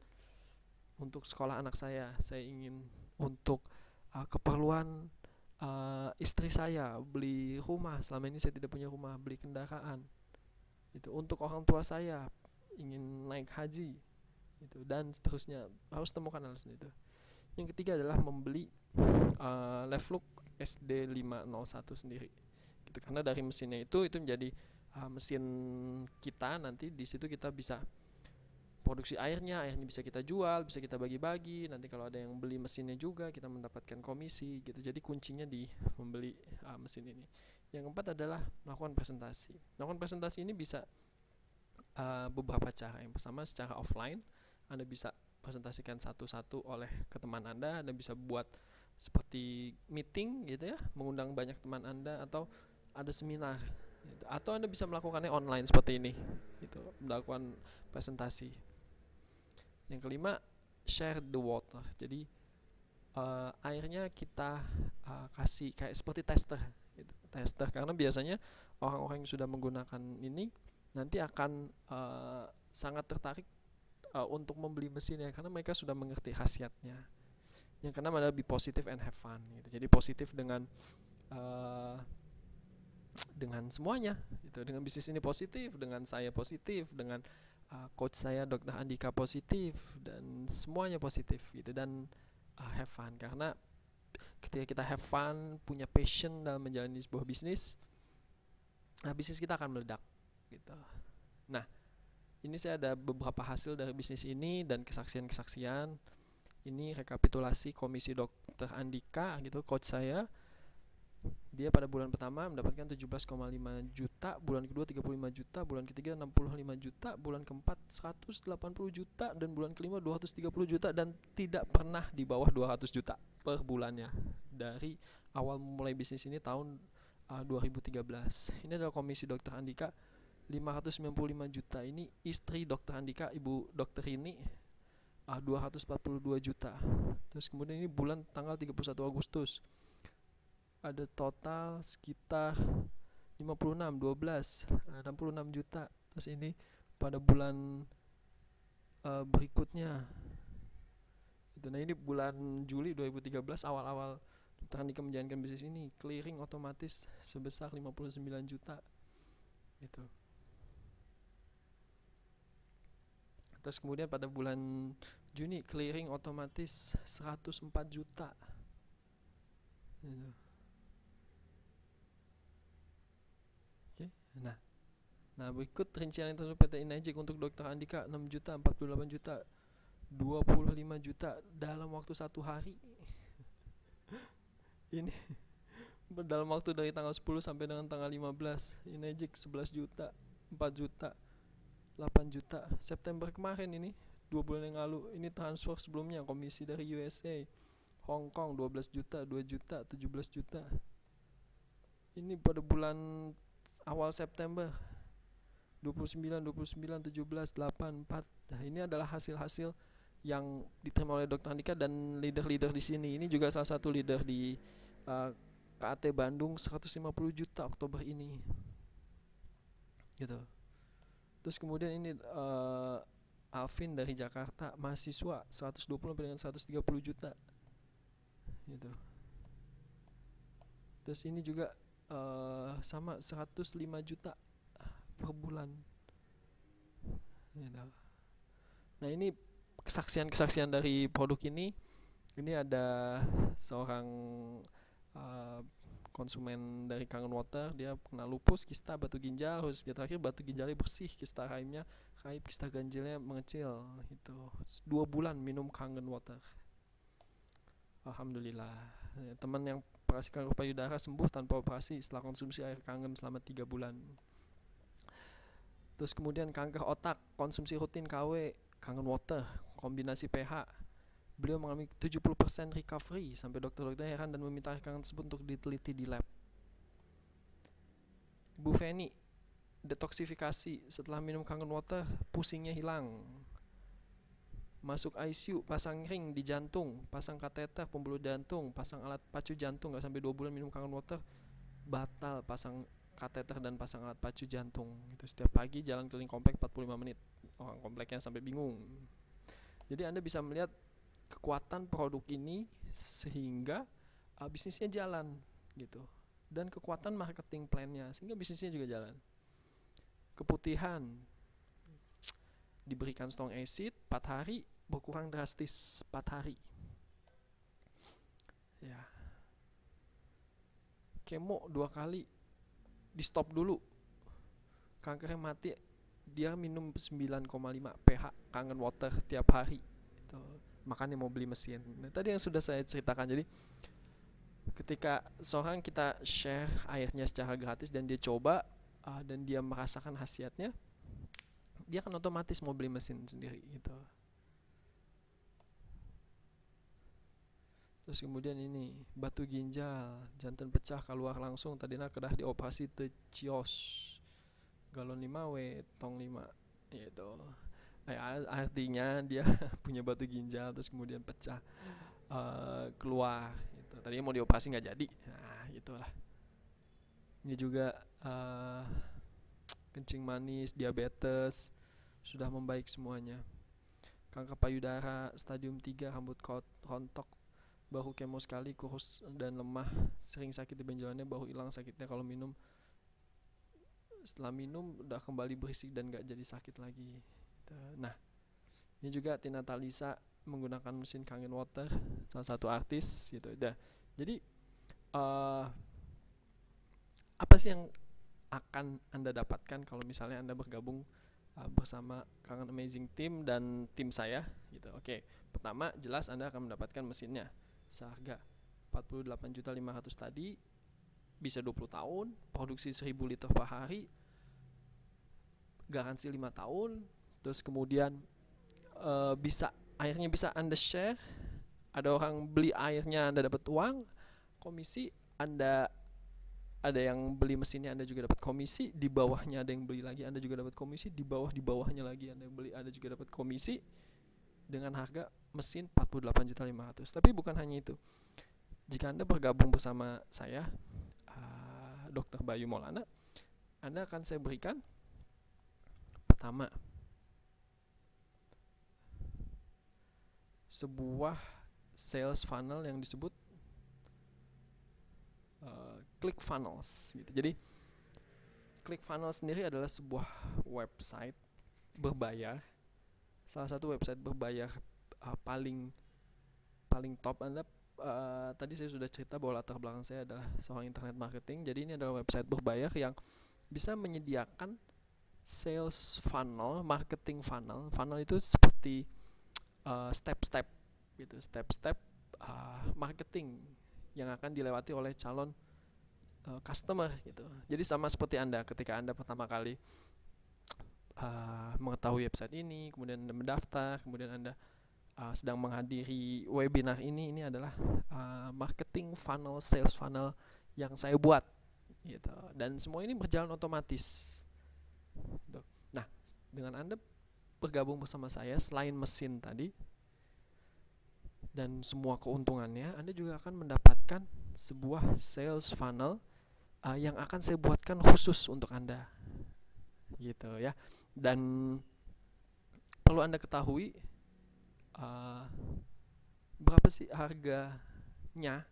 untuk sekolah anak saya ingin untuk keperluan istri saya, beli rumah, selama ini saya tidak punya rumah, beli kendaraan itu, untuk orang tua saya ingin naik haji itu, dan seterusnya. Harus temukan alasan itu. Yang ketiga adalah membeli Levlook SD501 sendiri gitu, karena dari mesinnya itu menjadi mesin kita. Nanti di situ kita bisa produksi airnya bisa kita jual, bisa kita bagi-bagi. Nanti kalau ada yang beli mesinnya juga, kita mendapatkan komisi gitu. Jadi kuncinya di membeli mesin ini. Yang keempat adalah melakukan presentasi. Melakukan presentasi ini bisa beberapa cara. Yang pertama, secara offline, Anda bisa presentasikan satu-satu oleh ke teman Anda. Anda bisa buat seperti meeting gitu ya, mengundang banyak teman Anda, atau ada seminar gitu. Atau Anda bisa melakukannya online seperti ini gitu, melakukan presentasi. Yang kelima, share the water. Jadi airnya kita kasih kayak seperti tester gitu. Tester, karena biasanya orang-orang yang sudah menggunakan ini nanti akan sangat tertarik untuk membeli mesinnya, karena mereka sudah mengerti khasiatnya. Yang keenam adalah be positive and have fun gitu. Jadi positif dengan semuanya gitu. Dengan bisnis ini positif, dengan saya positif, dengan coach saya Dr. Andika positif, dan semuanya positif gitu. Dan have fun, karena ketika kita have fun, punya passion dalam menjalani sebuah bisnis, bisnis kita akan meledak gitu. Nah, ini saya ada beberapa hasil dari bisnis ini dan kesaksian-kesaksian. Ini rekapitulasi komisi Dr. Andika gitu, coach saya. Dia pada bulan pertama mendapatkan 17,5 juta, bulan kedua 35 juta, bulan ketiga 65 juta, bulan keempat 180 juta, dan bulan kelima 230 juta, dan tidak pernah di bawah 200 juta per bulannya dari awal mulai bisnis ini tahun 2013. Ini adalah komisi Dr. Andika 595 juta. Ini istri Dr. Andika, ibu dokter ini 242 juta. Terus kemudian ini bulan tanggal 31 Agustus ada total sekitar 56, 12, 66 juta. Terus ini pada bulan berikutnya itu. Nah, ini bulan Juli 2013, awal-awal Dr. Andika menjalankan bisnis ini, clearing otomatis sebesar 59 juta gitu. Terus kemudian pada bulan Juni clearing otomatis 104 juta gitu. Oke. Nah berikut rincian yang tersebut PT Inagic untuk Dr. Andika 6 juta, 48 juta, 25 juta dalam waktu 1 hari. Ini dalam waktu dari tanggal 10 sampai dengan tanggal 15. Inejic 11 juta, 4 juta, 8 juta. September kemarin ini, 2 bulan yang lalu, ini transfer sebelumnya komisi dari USA. Hong Kong 12 juta, 2 juta, 17 juta. Ini pada bulan awal September 29, 17, 8, 4. Nah, ini adalah hasil-hasil yang diterima oleh Dr. Andika dan leader-leader di sini. Ini juga salah satu leader di KAT Bandung, 150 juta Oktober ini. Gitu. Terus kemudian ini Alvin dari Jakarta, mahasiswa, 120 sampai dengan 130 juta. Gitu. Terus ini juga sama 105 juta per bulan. Gitu. Nah, ini kesaksian-kesaksian dari produk ini. Ini ada seorang konsumen dari Kangen Water, dia kena lupus, kista batu ginjal, terus terakhir batu ginjalnya bersih, kista rahimnya raib, kista ganjilnya mengecil. Gitu. 2 bulan minum Kangen Water. Alhamdulillah. Teman yang operasi kanker payudara sembuh tanpa operasi setelah konsumsi air kangen selama 3 bulan. Terus kemudian kanker otak, konsumsi rutin KW, Kangen Water, kombinasi pH. Beliau mengalami 70% recovery sampai dokter-dokter heran dan meminta air kangen tersebut untuk diteliti di lab. Bu Feni, detoksifikasi setelah minum Kangen Water, pusingnya hilang. Masuk ICU, pasang ring di jantung, pasang kateter pembuluh jantung, pasang alat pacu jantung, gak sampai 2 bulan minum Kangen Water, batal pasang kateter dan pasang alat pacu jantung. Itu setiap pagi jalan keliling komplek 45 menit. Orang kompleknya sampai bingung. Jadi Anda bisa melihat kekuatan produk ini sehingga bisnisnya jalan gitu. Dan kekuatan marketing plan-nya sehingga bisnisnya juga jalan. Keputihan, diberikan strong acid 4 hari, berkurang drastis 4 hari. Ya. Kemo 2 kali, di stop dulu. Kankernya mati, dia minum 9,5 pH Kangen Water tiap hari. Gitu. Makanya mau beli mesin. Nah, tadi yang sudah saya ceritakan. Jadi ketika seorang kita share airnya secara gratis dan dia coba dan dia merasakan khasiatnya, dia akan otomatis mau beli mesin sendiri gitu. Terus kemudian ini batu ginjal, jantan pecah keluar langsung, tadinya kedah dioperasi tecios galon 5W tong 5 gitu. Artinya dia punya batu ginjal terus kemudian pecah keluar gitu. Tadinya mau dioperasi nggak jadi. Nah, gitulah. Ini juga kencing manis, diabetes sudah membaik semuanya. Kanker payudara stadium 3, rambut rontok, baru kemo sekali, kurus dan lemah, sering sakit di benjolannya, baru hilang sakitnya kalau minum. Setelah minum udah kembali berisik dan gak jadi sakit lagi. Nah, ini juga Tina Talisa menggunakan mesin Kangen Water, salah satu artis gitu. Jadi apa sih yang akan Anda dapatkan kalau misalnya Anda bergabung bersama Kangen Amazing Team dan tim saya gitu. Oke, pertama jelas Anda akan mendapatkan mesinnya seharga 48.500.000 tadi, bisa 20 tahun, produksi 1000 liter per hari, garansi 5 tahun, terus kemudian airnya bisa Anda share, ada orang beli airnya Anda dapat uang, komisi Anda ada yang beli mesinnya Anda juga dapat komisi, di bawahnya ada yang beli lagi Anda juga dapat komisi, di bawahnya lagi Anda beli Anda juga dapat komisi dengan harga mesin 48.500.000. Tapi bukan hanya itu. Jika Anda bergabung bersama saya Dr. Bayu Maulana, Anda akan saya berikan pertama sebuah sales funnel yang disebut ClickFunnels gitu. Jadi ClickFunnels sendiri adalah sebuah website berbayar, salah satu website berbayar paling top. Anda tadi saya sudah cerita bahwa latar belakang saya adalah seorang internet marketing. Jadi ini adalah website berbayar yang bisa menyediakan sales funnel, marketing funnel. Funnel itu seperti step-step gitu, step-step marketing yang akan dilewati oleh calon customer gitu. Jadi sama seperti Anda ketika Anda pertama kali mengetahui website ini, kemudian Anda mendaftar, kemudian Anda sedang menghadiri webinar ini adalah marketing funnel, sales funnel yang saya buat gitu. Dan semua ini berjalan otomatis gitu. Nah, dengan Anda bergabung bersama saya, selain mesin tadi dan semua keuntungannya, Anda juga akan mendapatkan sebuah sales funnel yang akan saya buatkan khusus untuk Anda gitu ya. Dan perlu Anda ketahui berapa sih harganya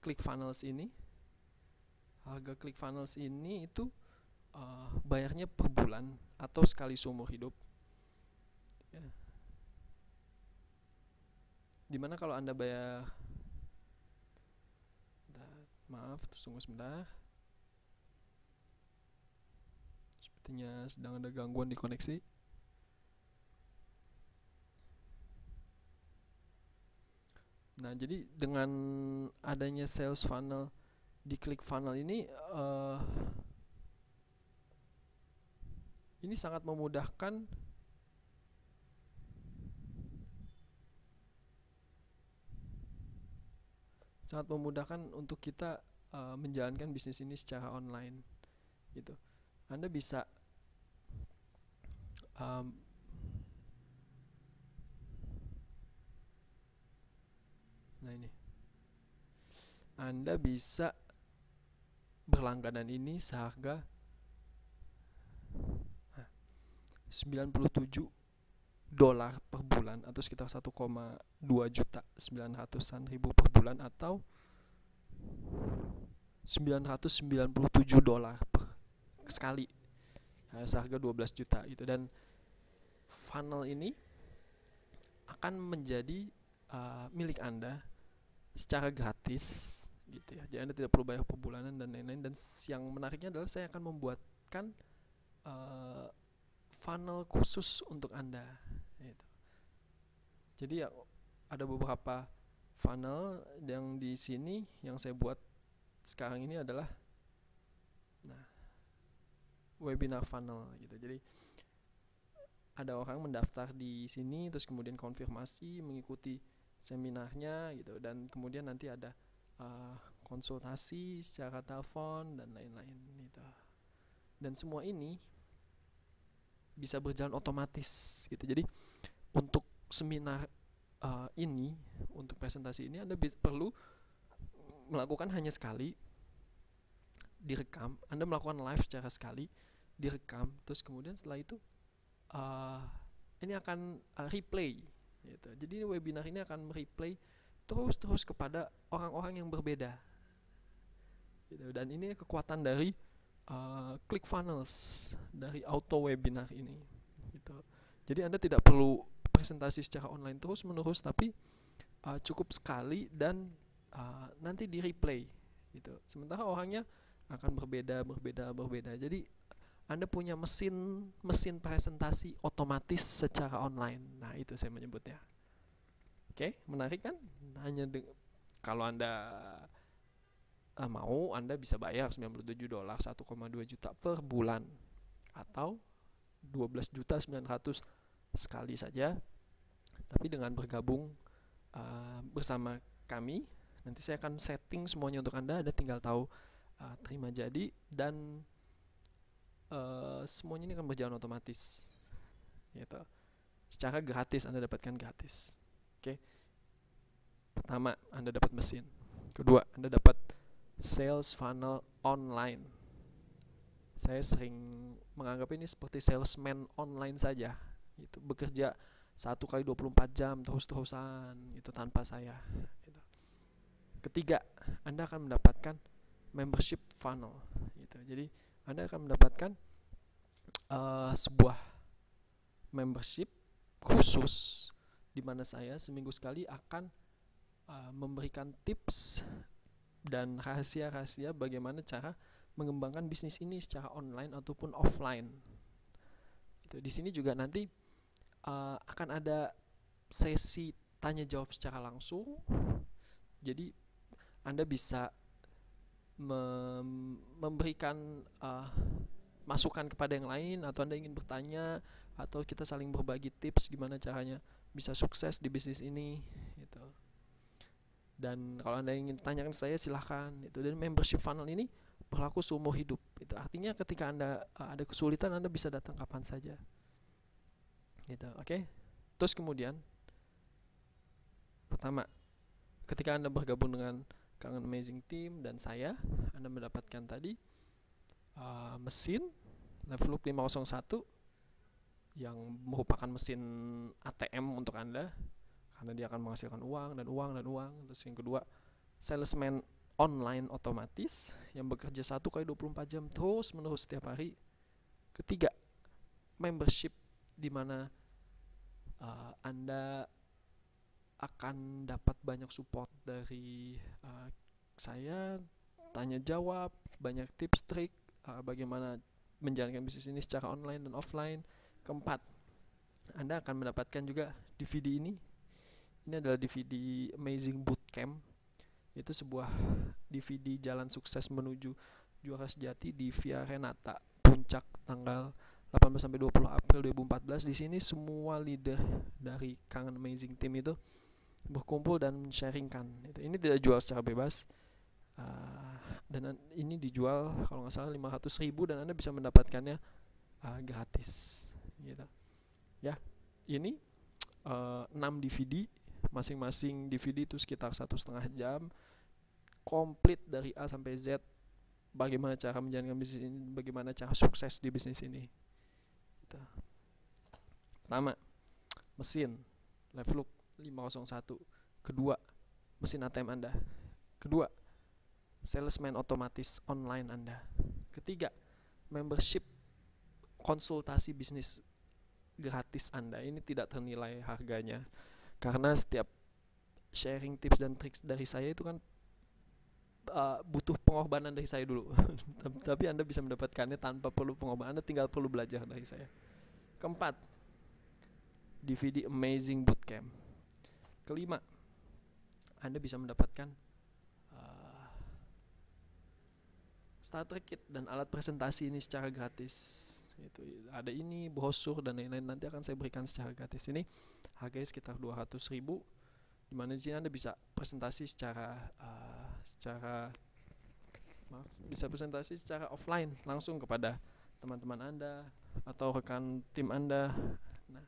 ClickFunnels ini. Harga ClickFunnels ini itu bayarnya per bulan atau sekali seumur hidup ya. Dimana kalau Anda bayar, maaf tunggu sebentar, sepertinya sedang ada gangguan di koneksi. Nah, jadi dengan adanya sales funnel di ClickFunnels ini sangat memudahkan untuk kita menjalankan bisnis ini secara online gitu. Anda bisa nah ini Anda bisa berlangganan ini seharga $97 per bulan atau sekitar 1,2 juta 900-an ribu per bulan atau $997 per sekali, seharga 12 juta gitu. Dan funnel ini akan menjadi milik Anda secara gratis gitu ya. Jadi Anda tidak perlu bayar per bulanan dan lain-lain. Dan yang menariknya adalah saya akan membuatkan funnel khusus untuk Anda gitu. Jadi ya, ada beberapa funnel yang di sini yang saya buat sekarang ini adalah webinar funnel gitu. Jadi ada orang mendaftar di sini, terus kemudian konfirmasi, mengikuti seminarnya gitu, dan kemudian nanti ada konsultasi secara telepon dan lain-lain gitu. Dan semua ini bisa berjalan otomatis gitu. Jadi untuk seminar ini, untuk presentasi ini Anda perlu melakukan hanya sekali, direkam. Anda melakukan live secara sekali, direkam, terus kemudian setelah itu ini akan replay gitu. Jadi webinar ini akan mereplay terus kepada orang-orang yang berbeda gitu. Dan ini kekuatan dari ClickFunnels, dari auto webinar ini gitu. Jadi Anda tidak perlu presentasi secara online terus menerus, tapi cukup sekali dan nanti di replay gitu. Sementara orangnya akan berbeda. Jadi Anda punya mesin presentasi otomatis secara online. Nah, itu saya menyebutnya. Oke, menarik kan? Hanya kalau Anda mau, Anda bisa bayar $97, 1,2 juta per bulan atau 12.900.000 sekali saja. Tapi dengan bergabung bersama kami, nanti saya akan setting semuanya untuk Anda tinggal tahu terima jadi, dan semuanya ini akan berjalan otomatis gitu. Secara gratis, Anda dapatkan gratis. Oke. Pertama, Anda dapat mesin. Kedua, Anda dapat sales funnel online. Saya sering menganggap ini seperti salesman online saja gitu. Bekerja 1 kali 24 jam terus-terusan itu tanpa saya gitu. Ketiga, Anda akan mendapatkan membership funnel gitu. Jadi Anda akan mendapatkan sebuah membership khusus di mana saya seminggu sekali akan memberikan tips dan rahasia-rahasia bagaimana cara mengembangkan bisnis ini secara online ataupun offline. Gitu. Di sini juga nanti akan ada sesi tanya jawab secara langsung. Jadi Anda bisa memberikan masukan kepada yang lain, atau Anda ingin bertanya, atau kita saling berbagi tips gimana caranya bisa sukses di bisnis ini gitu. Dan kalau Anda ingin tanyakan saya, silahkan itu. Dan membership funnel ini berlaku seumur hidup. Itu artinya ketika Anda ada kesulitan, Anda bisa datang kapan saja. Gitu, oke? Terus kemudian pertama, ketika Anda bergabung dengan Kangen Amazing Team dan saya, Anda mendapatkan tadi mesin Levellook 501 yang merupakan mesin ATM untuk Anda, karena dia akan menghasilkan uang dan uang dan uang. Terus yang kedua, salesman online otomatis yang bekerja 1x24 jam terus menerus setiap hari. Ketiga, membership di mana Anda akan dapat banyak support dari saya, tanya jawab, banyak tips trik bagaimana menjalankan bisnis ini secara online dan offline. Keempat, Anda akan mendapatkan juga DVD ini. Ini adalah DVD Amazing Bootcamp. Itu sebuah DVD jalan sukses menuju juara sejati di Via Renata Puncak tanggal 18-20 April 2014. Di sini semua leader dari Kangen Amazing Team itu berkumpul dan sharingkan. Ini tidak jual secara bebas. Dan ini dijual kalau nggak salah 500.000 dan Anda bisa mendapatkannya gratis gitu. Ya, ini 6 DVD, masing-masing DVD itu sekitar 1,5 jam, komplit dari A sampai Z, bagaimana cara menjalankan bisnis ini, bagaimana cara sukses di bisnis ini gitu. Pertama, mesin Levellook 501. Kedua, mesin ATM Anda. Kedua, salesman otomatis online Anda. Ketiga, membership konsultasi bisnis gratis Anda. Ini tidak ternilai harganya, karena setiap sharing tips dan trik dari saya itu kan butuh pengorbanan dari saya dulu. Tapi Anda bisa mendapatkannya tanpa perlu pengorbanan. Anda tinggal perlu belajar dari saya. Keempat, DVD Amazing Bootcamp. Kelima, Anda bisa mendapatkan starter kit dan alat presentasi ini secara gratis. Itu ada ini, brosur dan lain-lain, nanti akan saya berikan secara gratis. Ini harganya sekitar 200.000, dimana di sini Anda bisa presentasi secara offline langsung kepada teman-teman Anda atau rekan tim Anda. Nah,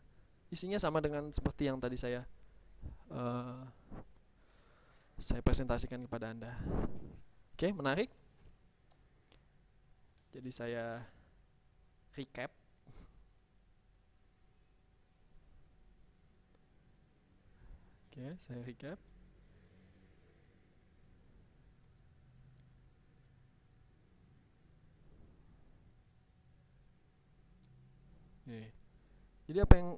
isinya sama dengan seperti yang tadi saya presentasikan kepada Anda. Oke, menarik? Jadi saya recap. Saya recap. Jadi apa yang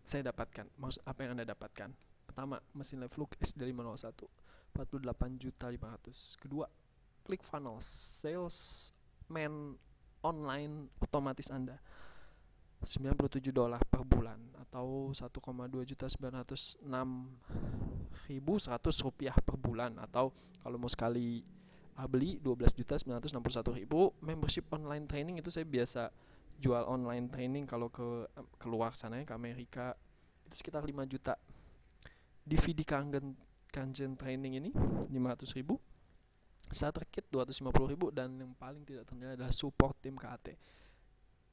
saya dapatkan? Apa yang Anda dapatkan? Pertama, mesin Levellook SD501 48.500.000. Kedua, ClickFunnels salesman online otomatis Anda $97 per bulan atau 1,2.906.100 rupiah per bulan, atau kalau mau sekali beli 12.961.000. Membership online training itu saya biasa jual online training kalau ke luar sana ya, ke Amerika, itu sekitar 5 juta. DVD Kangen training ini 500.000, starter kit 250.000, dan yang paling tidak ternilai adalah support tim KAT.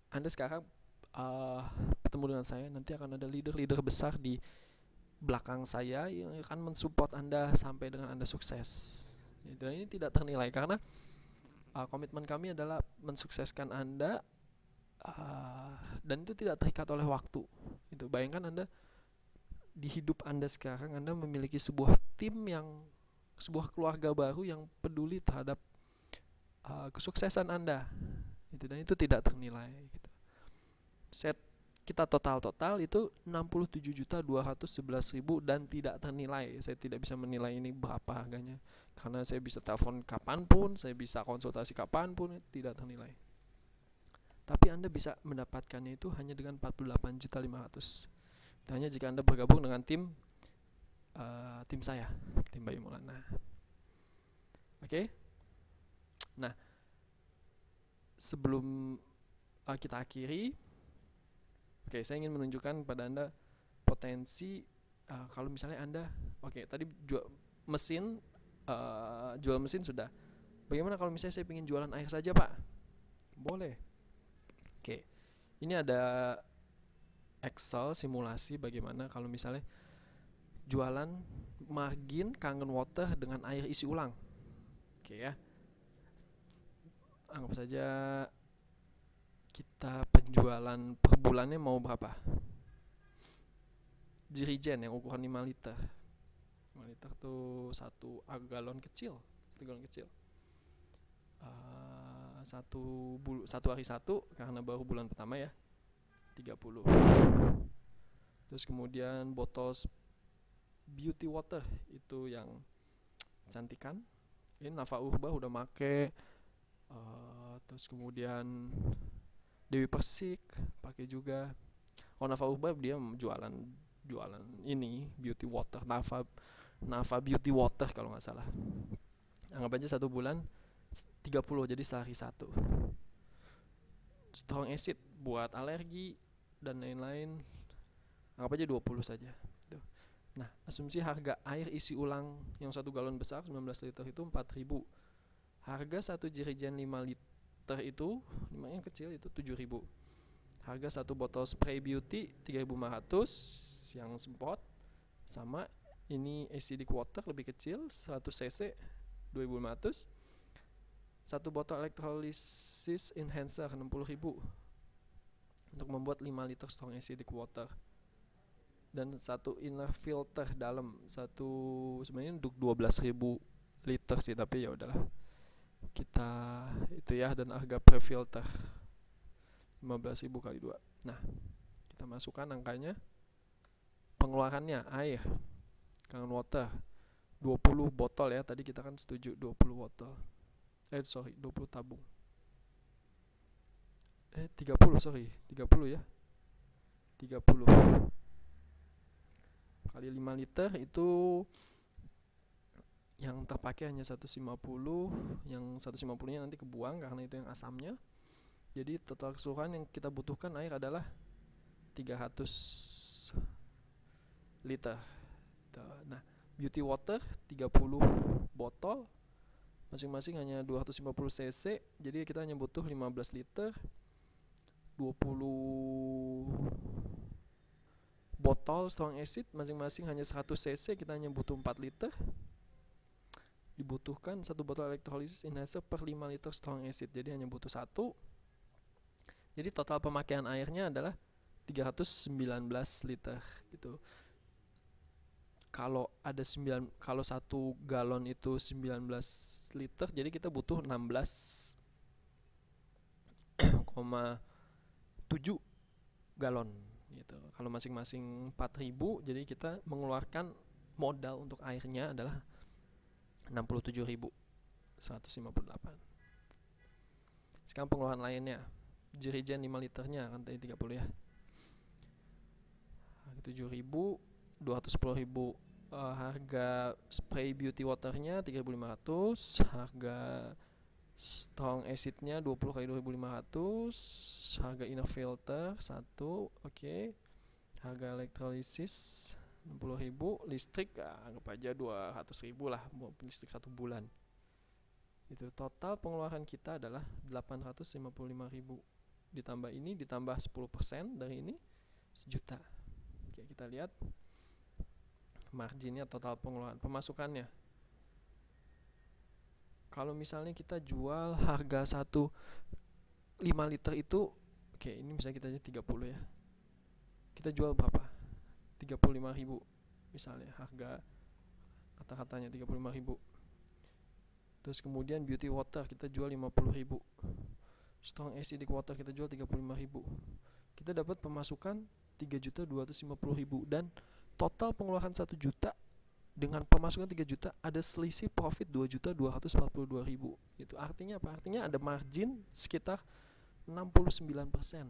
Anda sekarang bertemu dengan saya, nanti akan ada leader besar di belakang saya yang akan mensupport Anda sampai dengan Anda sukses. Dan ini tidak ternilai karena komitmen kami adalah mensukseskan Anda, dan itu tidak terikat oleh waktu. Itu bayangkan Anda di hidup Anda sekarang, Anda memiliki sebuah tim sebuah keluarga baru yang peduli terhadap kesuksesan Anda. Dan itu tidak ternilai gitu. Set kita total itu 67.211.000 dan tidak ternilai. Saya tidak bisa menilai ini berapa harganya, karena saya bisa telepon kapanpun, saya bisa konsultasi kapanpun, tidak ternilai. Tapi Anda bisa mendapatkannya itu hanya dengan 48.500.000. Hanya jika Anda bergabung dengan tim saya, tim Bayu Maulana. Oke? Nah, sebelum kita akhiri, oke, saya ingin menunjukkan kepada Anda potensi kalau misalnya Anda, tadi jual mesin sudah. Bagaimana kalau misalnya saya ingin jualan air saja, Pak? Boleh. Oke, ini ada Excel simulasi bagaimana kalau misalnya jualan margin Kangen Water dengan air isi ulang. Oke ya. Anggap saja kita penjualan per bulannya mau berapa? Jerigen yang ukuran 5 liter. 5 liter tuh satu galon kecil. Satu hari satu, karena baru bulan pertama ya, 30. Terus kemudian botol beauty water itu yang cantikan, ini Nafa Urba udah make. Terus kemudian Dewi Persik pakai juga. Nafa Urba dia jualan ini beauty water, Nafa beauty water kalau nggak salah. Anggap aja 1 bulan 30, jadi sehari 1. Strong acid buat alergi dan lain-lain, anggap aja 20 saja. Nah, asumsi harga air isi ulang yang 1 galon besar 19 liter itu 4.000. Harga 1 jerigen 5 liter itu, 5 yang kecil itu 7.000. Harga 1 botol spray beauty 3.500 yang spot, sama ini acidic water lebih kecil 100 cc 2.500. 1 botol electrolysis enhancer 60.000 untuk membuat 5 liter strong acidic water. Dan 1 inner filter dalam, sebenarnya untuk 12.000 liter sih, tapi ya udahlah kita itu ya. Dan harga per filter 15.000 kali 2. Nah, kita masukkan angkanya. Pengeluarannya air Kangen Water 20 botol ya, tadi kita kan setuju 20 botol. 20 tabung. 30 ya. 30 kali 5 liter itu yang terpakai hanya 150, yang 150 nya nanti kebuang karena itu yang asamnya. Jadi total keseluruhan yang kita butuhkan air adalah 300 liter. Nah, beauty water 30 botol, masing-masing hanya 250 cc, jadi kita hanya butuh 15 liter. 20 botol strong acid masing-masing hanya 100 cc, kita hanya butuh 4 liter. Dibutuhkan 1 botol electrolysis enhancer per 5 liter strong acid, jadi hanya butuh 1. Jadi total pemakaian airnya adalah 319 liter gitu. Kalau 1 galon itu 19 liter, jadi kita butuh 16,7 galon gitu. Kalau masing-masing 4.000, jadi kita mengeluarkan modal untuk airnya adalah 67.158. Sekarang pengeluaran lainnya. Jerigen 5 liternya kan tadi 30 ya. 7.000, 210.000 harga spray beauty waternya 3.500, harga strong acidnya 20 kali 2.500, harga inner filter 1, oke. Harga electrolysis 60.000, listrik anggap aja 200.000 lah, mau listrik 1 bulan. Itu total pengeluaran kita adalah 855.000. Ditambah ini, ditambah 10% dari ini, 1 juta. Oke, kita lihat marginnya, total pengeluaran, pemasukannya. Kalau misalnya kita jual harga 5 liter itu, oke, ini misalnya kita aja 30 ya. Kita jual berapa? 35.000 misalnya, harga kata-katanya 35.000. Terus kemudian beauty water kita jual 50.000. Strong acidic water kita jual 35.000. Kita dapat pemasukan 3.250.000 dan total pengeluaran 1 juta dengan pemasukan 3 juta ada selisih profit 2.242.000. Itu artinya apa? Artinya ada margin sekitar 69%.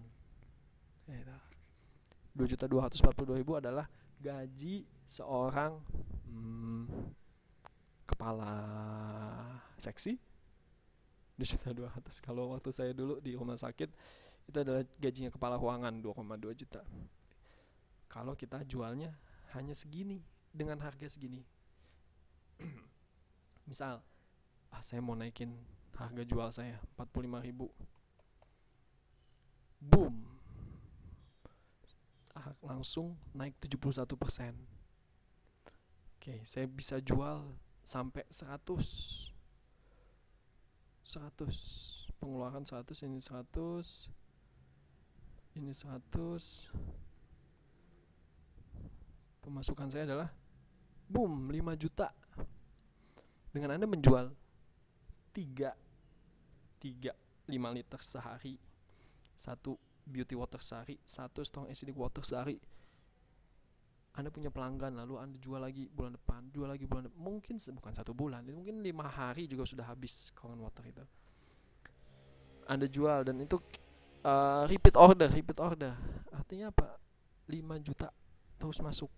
2.242.000 adalah gaji seorang kepala seksi 2.200.000. Kalau waktu saya dulu di rumah sakit itu adalah gajinya kepala ruangan 2,2 juta. Kalau kita jualnya hanya segini dengan harga segini. Misal, saya mau naikin harga jual saya 45.000. Boom. Langsung naik 71%. Oke, saya bisa jual sampai 100. Pengeluaran 100, ini 100, ini 100. Pemasukan saya adalah boom, 5 juta. Dengan Anda menjual 3 5 liter sehari, 1 beauty water sehari, 1 strong acidic water sehari, Anda punya pelanggan, lalu Anda jual lagi bulan depan, mungkin bukan 1 bulan, mungkin 5 hari juga sudah habis Kangen water itu. Anda jual dan itu repeat order. Artinya apa? 5 juta terus masuk.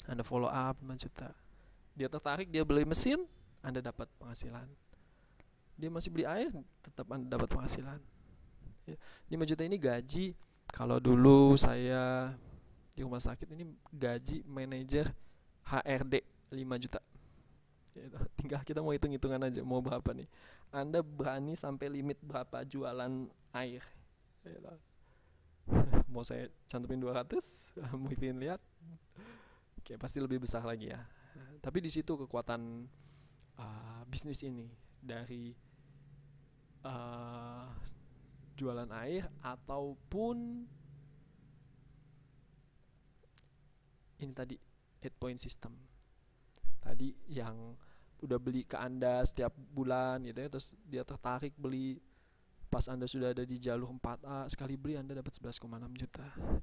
Anda follow up 5 juta. Dia tertarik, dia beli mesin, Anda dapat penghasilan. Dia masih beli air, tetap Anda dapat penghasilan. 5 juta ini gaji. Kalau dulu saya di rumah sakit ini gaji manajer HRD 5 juta. Tinggal kita mau hitung-hitungan aja mau berapa nih. Anda berani sampai limit berapa jualan air. Mau saya cantumin 200, mau ingin lihat. Oke, pasti lebih besar lagi ya. Tapi di situ kekuatan bisnis ini dari jualan air ataupun ini tadi 8 point system. Tadi yang udah beli ke Anda setiap bulan gitu ya, terus dia tertarik beli pas Anda sudah ada di jalur 4A, sekali beli Anda dapat 11,6 juta gitu.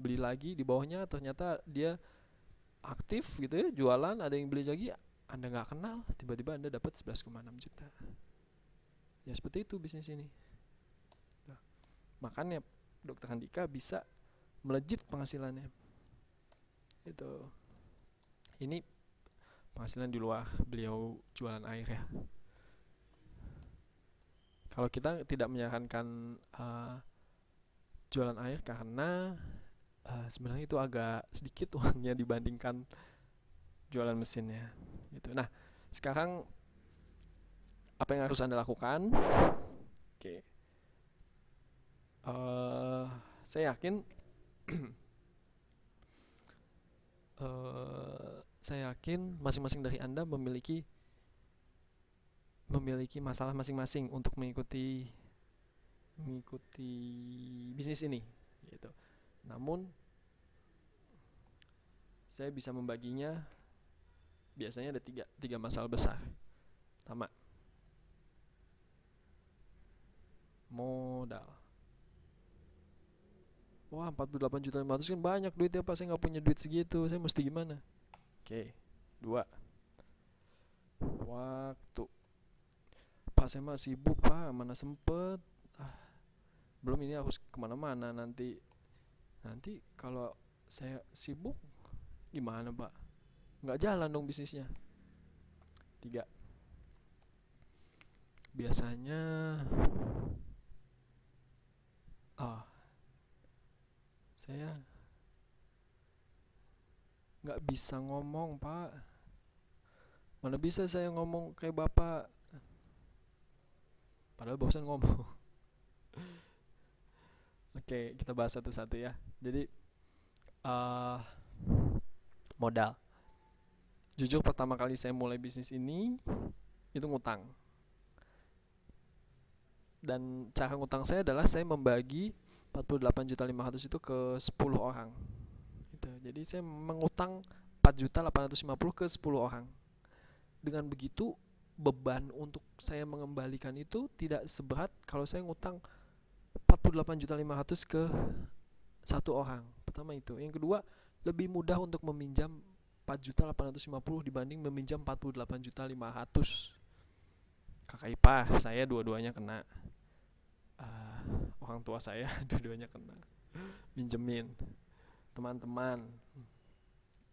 Beli lagi di bawahnya ternyata dia aktif gitu ya, jualan, ada yang beli lagi, Anda nggak kenal, tiba-tiba Anda dapat 11,6 juta. Ya seperti itu bisnis ini. Makanya Dr. Andika bisa melejit penghasilannya. Itu. Ini penghasilan di luar beliau jualan air ya. Kalau kita tidak menyarankan jualan air karena sebenarnya itu agak sedikit uangnya dibandingkan jualan mesinnya gitu. Nah, sekarang apa yang harus Anda lakukan? Oke. Saya yakin masing-masing dari Anda memiliki masalah masing-masing untuk mengikuti bisnis ini gitu. Namun saya bisa membaginya biasanya ada tiga masalah besar. Pertama, modal. Wah, 48.500.000 kan banyak duitnya Pak, saya nggak punya duit segitu, saya mesti gimana? Oke. 2, waktu. Pak, saya mah sibuk Pak, mana sempet. Belum ini harus kemana-mana nanti kalau saya sibuk gimana Pak? Nggak jalan dong bisnisnya. 3, biasanya saya nggak bisa ngomong Pak. Mana bisa saya ngomong kayak Bapak, padahal bosan ngomong. Oke, kita bahas satu-satu ya. Jadi modal. Jujur pertama kali saya mulai bisnis ini itu ngutang. Dan cara ngutang saya adalah saya membagi 48.500.000 itu ke 10 orang. Gitu. Jadi saya mengutang 4.850.000 ke 10 orang. Dengan begitu beban untuk saya mengembalikan itu tidak seberat kalau saya ngutang 48.500.000 ke satu orang. Pertama itu. Yang kedua, lebih mudah untuk meminjam 4.850.000 dibanding meminjam 48.500.000. Kakak ipar saya dua-duanya kena. Orang tua saya dua-duanya kena. Minjemin. Teman-teman.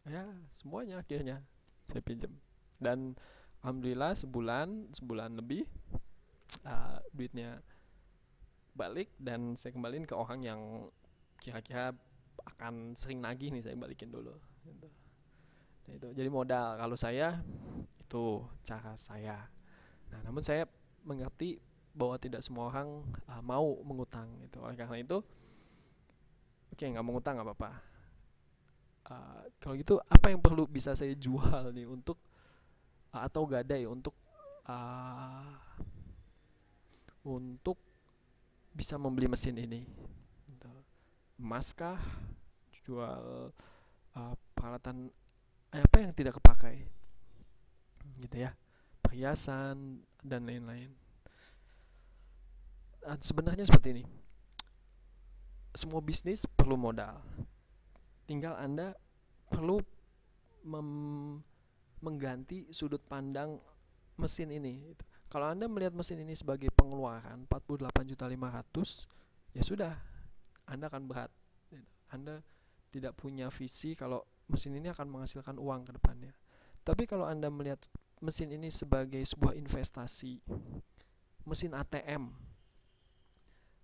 Ya, semuanya akhirnya saya pinjam. Dan Alhamdulillah sebulan lebih duitnya balik, dan saya kembaliin ke orang yang kira-kira akan sering nagih nih, saya balikin dulu gitu. Nah, itu jadi modal kalau saya, itu cara saya. Nah, namun saya mengerti bahwa tidak semua orang mau mengutang gitu. Oleh karena itu, oke, nggak mau ngutang nggak apa-apa. Kalau gitu apa yang perlu bisa saya jual nih untuk atau gadai uh, untuk bisa membeli mesin ini gitu. Emas kah, jual peralatan apa yang tidak kepakai gitu ya, perhiasan dan lain-lain. Sebenarnya seperti ini, semua bisnis perlu modal, tinggal Anda perlu mengganti sudut pandang mesin ini gitu. Kalau Anda melihat mesin ini sebagai pengeluaran 48.500.000, ya sudah, Anda akan berat gitu. Anda tidak punya visi kalau mesin ini akan menghasilkan uang ke depannya. Tapi kalau Anda melihat mesin ini sebagai sebuah investasi, mesin ATM,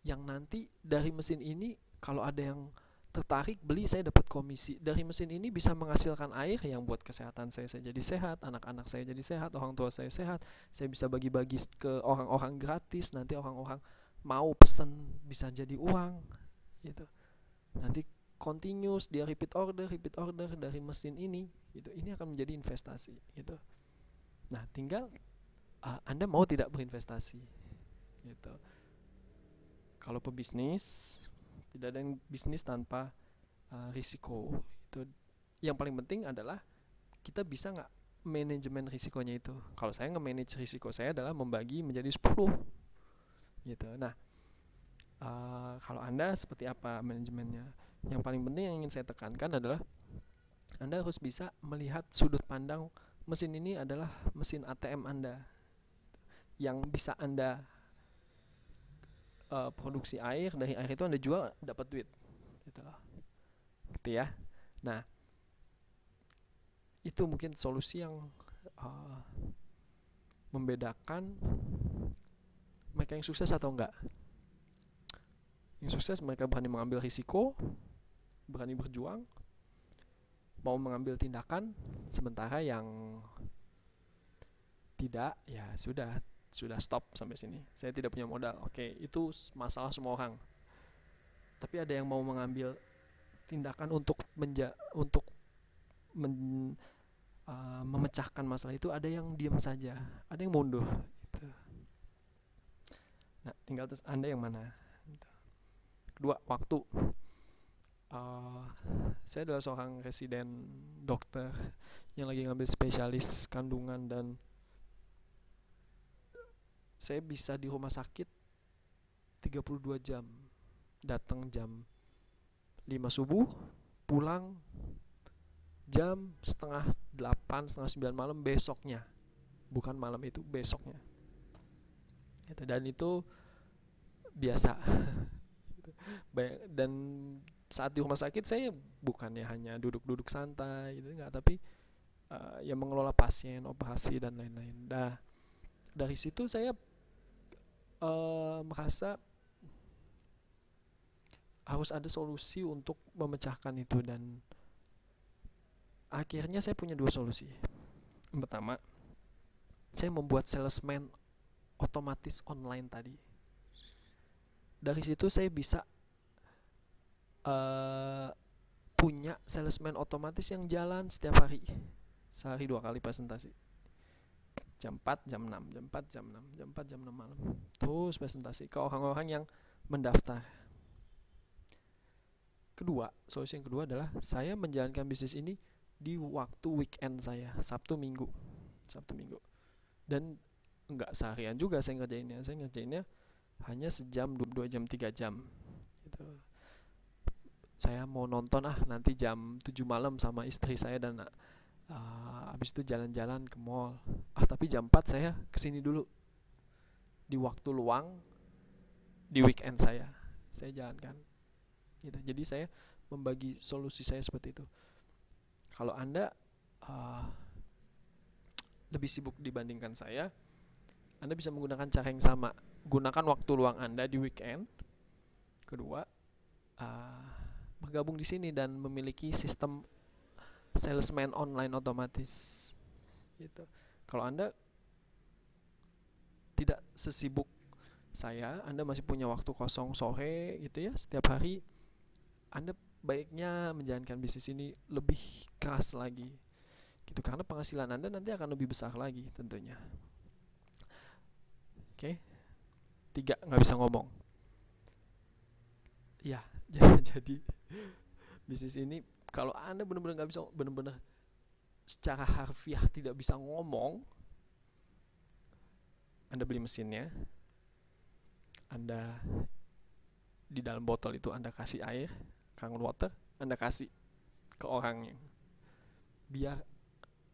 yang nanti dari mesin ini kalau ada yang tertarik beli, saya dapat komisi. Dari mesin ini bisa menghasilkan air yang buat kesehatan saya jadi sehat, anak-anak saya jadi sehat, orang tua saya sehat. Saya bisa bagi-bagi ke orang-orang gratis, nanti orang-orang mau pesen bisa jadi uang gitu. Nanti continuous, dia repeat order dari mesin ini gitu. Ini akan menjadi investasi gitu. Nah, tinggal Anda mau tidak berinvestasi gitu. Kalau pebisnis, tidak ada yang bisnis tanpa risiko. Itu yang paling penting adalah kita bisa nggak manajemen risikonya itu. Kalau saya nge-manage risiko saya adalah membagi menjadi 10 gitu. Nah, kalau Anda seperti apa manajemennya? Yang paling penting yang ingin saya tekankan adalah Anda harus bisa melihat sudut pandang mesin ini adalah mesin ATM Anda yang bisa Anda produksi air, dari air itu Anda jual dapat duit gitu loh. Gitu ya. Nah, itu mungkin solusi yang membedakan mereka yang sukses atau enggak. Yang sukses mereka berani mengambil risiko, berani berjuang, mau mengambil tindakan, sementara yang tidak, ya sudah stop sampai sini. Saya tidak punya modal. Oke, itu masalah semua orang. Tapi ada yang mau mengambil tindakan untuk memecahkan masalah itu, ada yang diam saja, ada yang mundur gitu. Nah, tinggal terus Anda yang mana. Kedua, waktu. Saya adalah seorang residen dokter yang lagi ngambil spesialis kandungan, dan saya bisa di rumah sakit 32 jam. Datang jam 5 subuh, pulang jam setengah 8, setengah 9 malam besoknya. Bukan malam itu, besoknya. Dan itu biasa. Dan saat di rumah sakit saya bukannya hanya duduk-duduk santai gitu, enggak, tapi ya mengelola pasien, operasi dan lain-lain. Nah, dari situ saya merasa harus ada solusi untuk memecahkan itu, dan akhirnya saya punya dua solusi. Yang pertama, saya membuat salesman otomatis online tadi. Dari situ saya bisa punya salesman otomatis yang jalan setiap hari. Sehari 2 kali presentasi. Jam 4, jam 6, jam 4, jam 6, jam 4, jam 6 malam. Terus presentasi ke orang-orang yang mendaftar. Kedua, solusi yang kedua adalah saya menjalankan bisnis ini di waktu weekend saya, Sabtu Minggu. Dan enggak seharian juga saya ngerjainnya hanya sejam, 2 jam, 3 jam gitu. Saya mau nonton nanti jam 7 malam sama istri saya, dan habis itu jalan-jalan ke mall. Tapi jam 4 saya kesini dulu. Di waktu luang di weekend saya jalankan gitu. Jadi saya membagi solusi saya seperti itu. Kalau Anda lebih sibuk dibandingkan saya, Anda bisa menggunakan cara yang sama. Gunakan waktu luang Anda di weekend. Kedua, bergabung di sini dan memiliki sistem salesman online otomatis. Gitu. Kalau Anda tidak sesibuk saya, Anda masih punya waktu kosong sore gitu ya, setiap hari, Anda baiknya menjalankan bisnis ini lebih keras lagi. Gitu, karena penghasilan Anda nanti akan lebih besar lagi tentunya. Oke. 3, nggak bisa ngomong. Ya, jadi bisnis ini kalau Anda benar-benar nggak bisa, benar-benar secara harfiah tidak bisa ngomong, Anda beli mesinnya, Anda di dalam botol itu Anda kasih air, kangen water, Anda kasih ke orangnya. Biar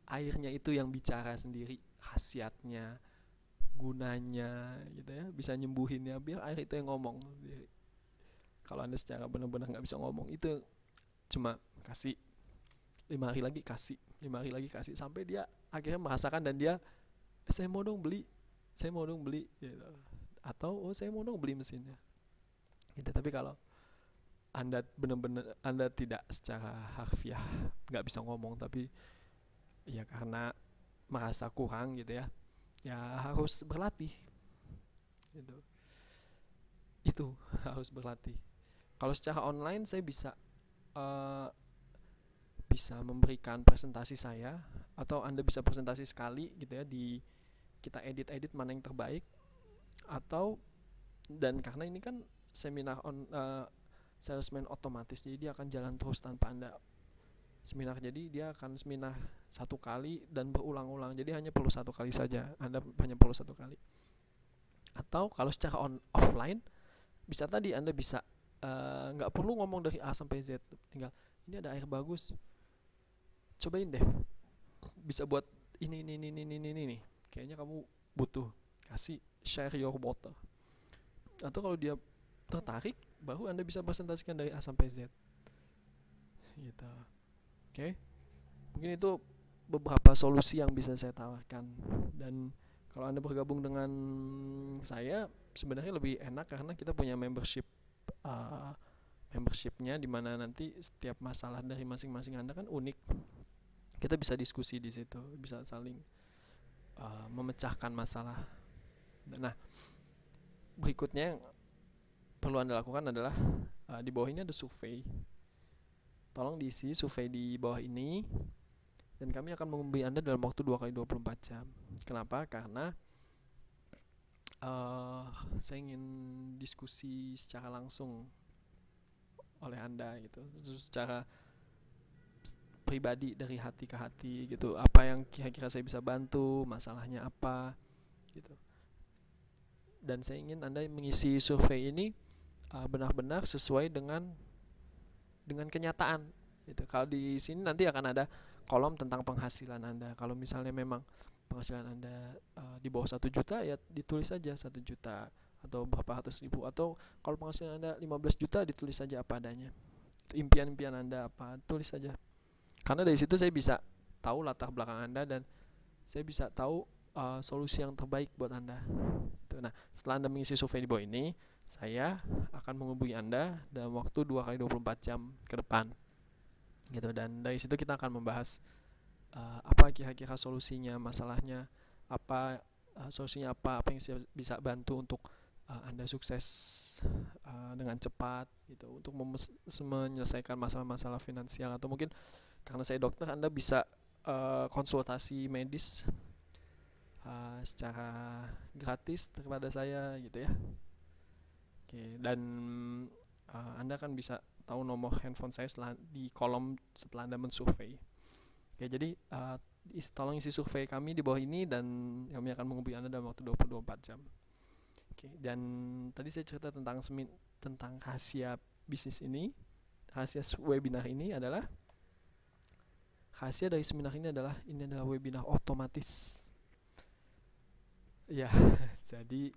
airnya itu yang bicara sendiri, khasiatnya, gunanya gitu ya, bisa nyembuhinnya, biar air itu yang ngomong. Kalau Anda secara benar-benar nggak bisa ngomong, itu cuma kasih 5 hari lagi kasih, 5 hari lagi kasih, sampai dia akhirnya merasakan dan dia, saya mau dong beli gitu. Atau saya mau dong beli mesinnya gitu. Tapi kalau Anda benar-benar Anda tidak secara harfiah nggak bisa ngomong, tapi ya karena merasa kurang gitu ya, ya harus berlatih gitu. Itu harus berlatih. Kalau secara online saya bisa memberikan presentasi saya, atau Anda bisa presentasi sekali gitu ya, kita edit mana yang terbaik. Atau, dan karena ini kan seminar salesman otomatis, jadi dia akan jalan terus tanpa Anda seminar, jadi dia akan seminar 1 kali dan berulang-ulang, jadi hanya perlu 1 kali saja, Anda hanya perlu 1 kali. Atau kalau secara offline, bisa tadi Anda bisa nggak perlu ngomong dari A sampai Z, tinggal ini ada air bagus, cobain deh, bisa buat ini kayaknya kamu butuh, kasih share your bottle. Atau kalau dia tertarik, baru Anda bisa presentasikan dari A sampai Z gitu. Oke. Mungkin itu beberapa solusi yang bisa saya tawarkan. Dan kalau Anda bergabung dengan saya, sebenarnya lebih enak karena kita punya membershipnya, dimana nanti setiap masalah dari masing-masing Anda kan unik. Kita bisa diskusi di situ, bisa saling memecahkan masalah. Nah, berikutnya yang perlu Anda lakukan adalah di bawah ini ada survei. Tolong diisi survei di bawah ini, dan kami akan menghubungi Anda dalam waktu 2x24 jam. Kenapa? Karena saya ingin diskusi secara langsung oleh Anda gitu, secara pribadi, dari hati ke hati gitu. Apa yang kira-kira saya bisa bantu, masalahnya apa gitu. Dan saya ingin Anda mengisi survei ini benar-benar sesuai dengan kenyataan gitu. Kalau di sini nanti akan ada kolom tentang penghasilan Anda. Kalau misalnya memang penghasilan Anda di bawah 1 juta, ya ditulis saja 1 juta atau berapa ratus ribu. Atau kalau penghasilan Anda 15 juta, ditulis saja apa adanya. Impian-impian Anda apa, tulis saja. Karena dari situ saya bisa tahu latar belakang Anda, dan saya bisa tahu solusi yang terbaik buat Anda. Nah, setelah Anda mengisi survei di bawah ini, saya akan menghubungi Anda dalam waktu 2x24 jam ke depan gitu. Dan dari situ kita akan membahas apa kira-kira solusinya, masalahnya apa, solusinya apa yang saya bisa bantu untuk Anda sukses dengan cepat gitu, untuk menyelesaikan masalah-masalah finansial. Atau mungkin karena saya dokter, Anda bisa konsultasi medis secara gratis kepada saya gitu ya. Oke, dan Anda kan bisa tahu nomor handphone saya di kolom setelah Anda mensurvei. Oke, jadi tolong isi survei kami di bawah ini, dan kami akan menghubungi Anda dalam waktu 24 jam. Oke, dan tadi saya cerita tentang rahasia bisnis ini, rahasia webinar ini adalah, rahasia dari seminar ini adalah webinar otomatis. Ya, jadi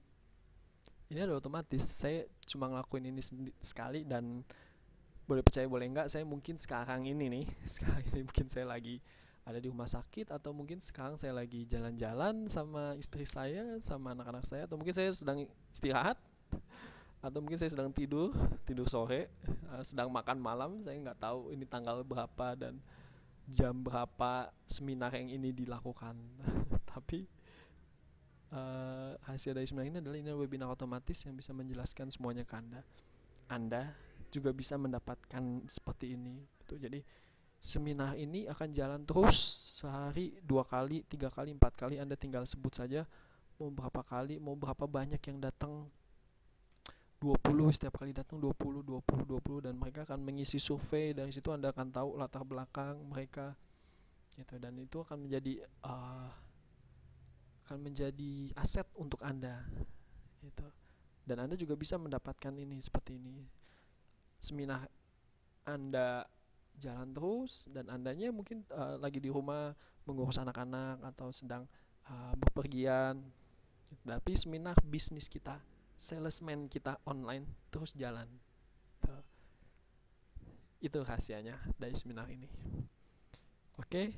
ini adalah otomatis. Saya cuma ngelakuin ini sekali, dan boleh percaya boleh enggak, saya mungkin sekarang ini mungkin saya lagi ada di rumah sakit, atau mungkin sekarang saya lagi jalan-jalan sama istri saya, sama anak-anak saya, atau mungkin saya sedang istirahat, atau mungkin saya sedang tidur tidur sore, sedang makan malam. Saya nggak tahu ini tanggal berapa dan jam berapa seminar yang ini dilakukan. Tapi hasil dari seminar ini adalah ini webinar otomatis yang bisa menjelaskan semuanya ke Anda. Anda juga bisa mendapatkan seperti ini gitu. Jadi seminar ini akan jalan terus, sehari 2 kali, 3 kali, 4 kali. Anda tinggal sebut saja mau berapa kali, mau berapa banyak yang datang. 20, setiap kali datang 20, 20, 20, dan mereka akan mengisi survei. Dari situ Anda akan tahu latar belakang mereka gitu, dan itu akan menjadi aset untuk Anda gitu. Dan Anda juga bisa mendapatkan ini seperti ini. Seminar Anda jalan terus, dan Andanya mungkin lagi di rumah mengurus anak-anak atau sedang bepergian. Tapi seminar bisnis kita, salesman kita online terus jalan. Itu rahasianya dari seminar ini. Oke,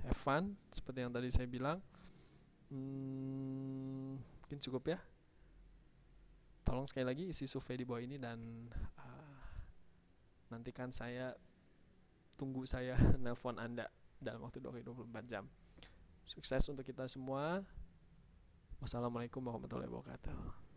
have fun seperti yang tadi saya bilang. Mungkin cukup ya. Tolong sekali lagi isi survei di bawah ini, dan nantikan saya, tunggu saya nelpon Anda dalam waktu 24 jam. Sukses untuk kita semua. Wassalamualaikum warahmatullahi wabarakatuh.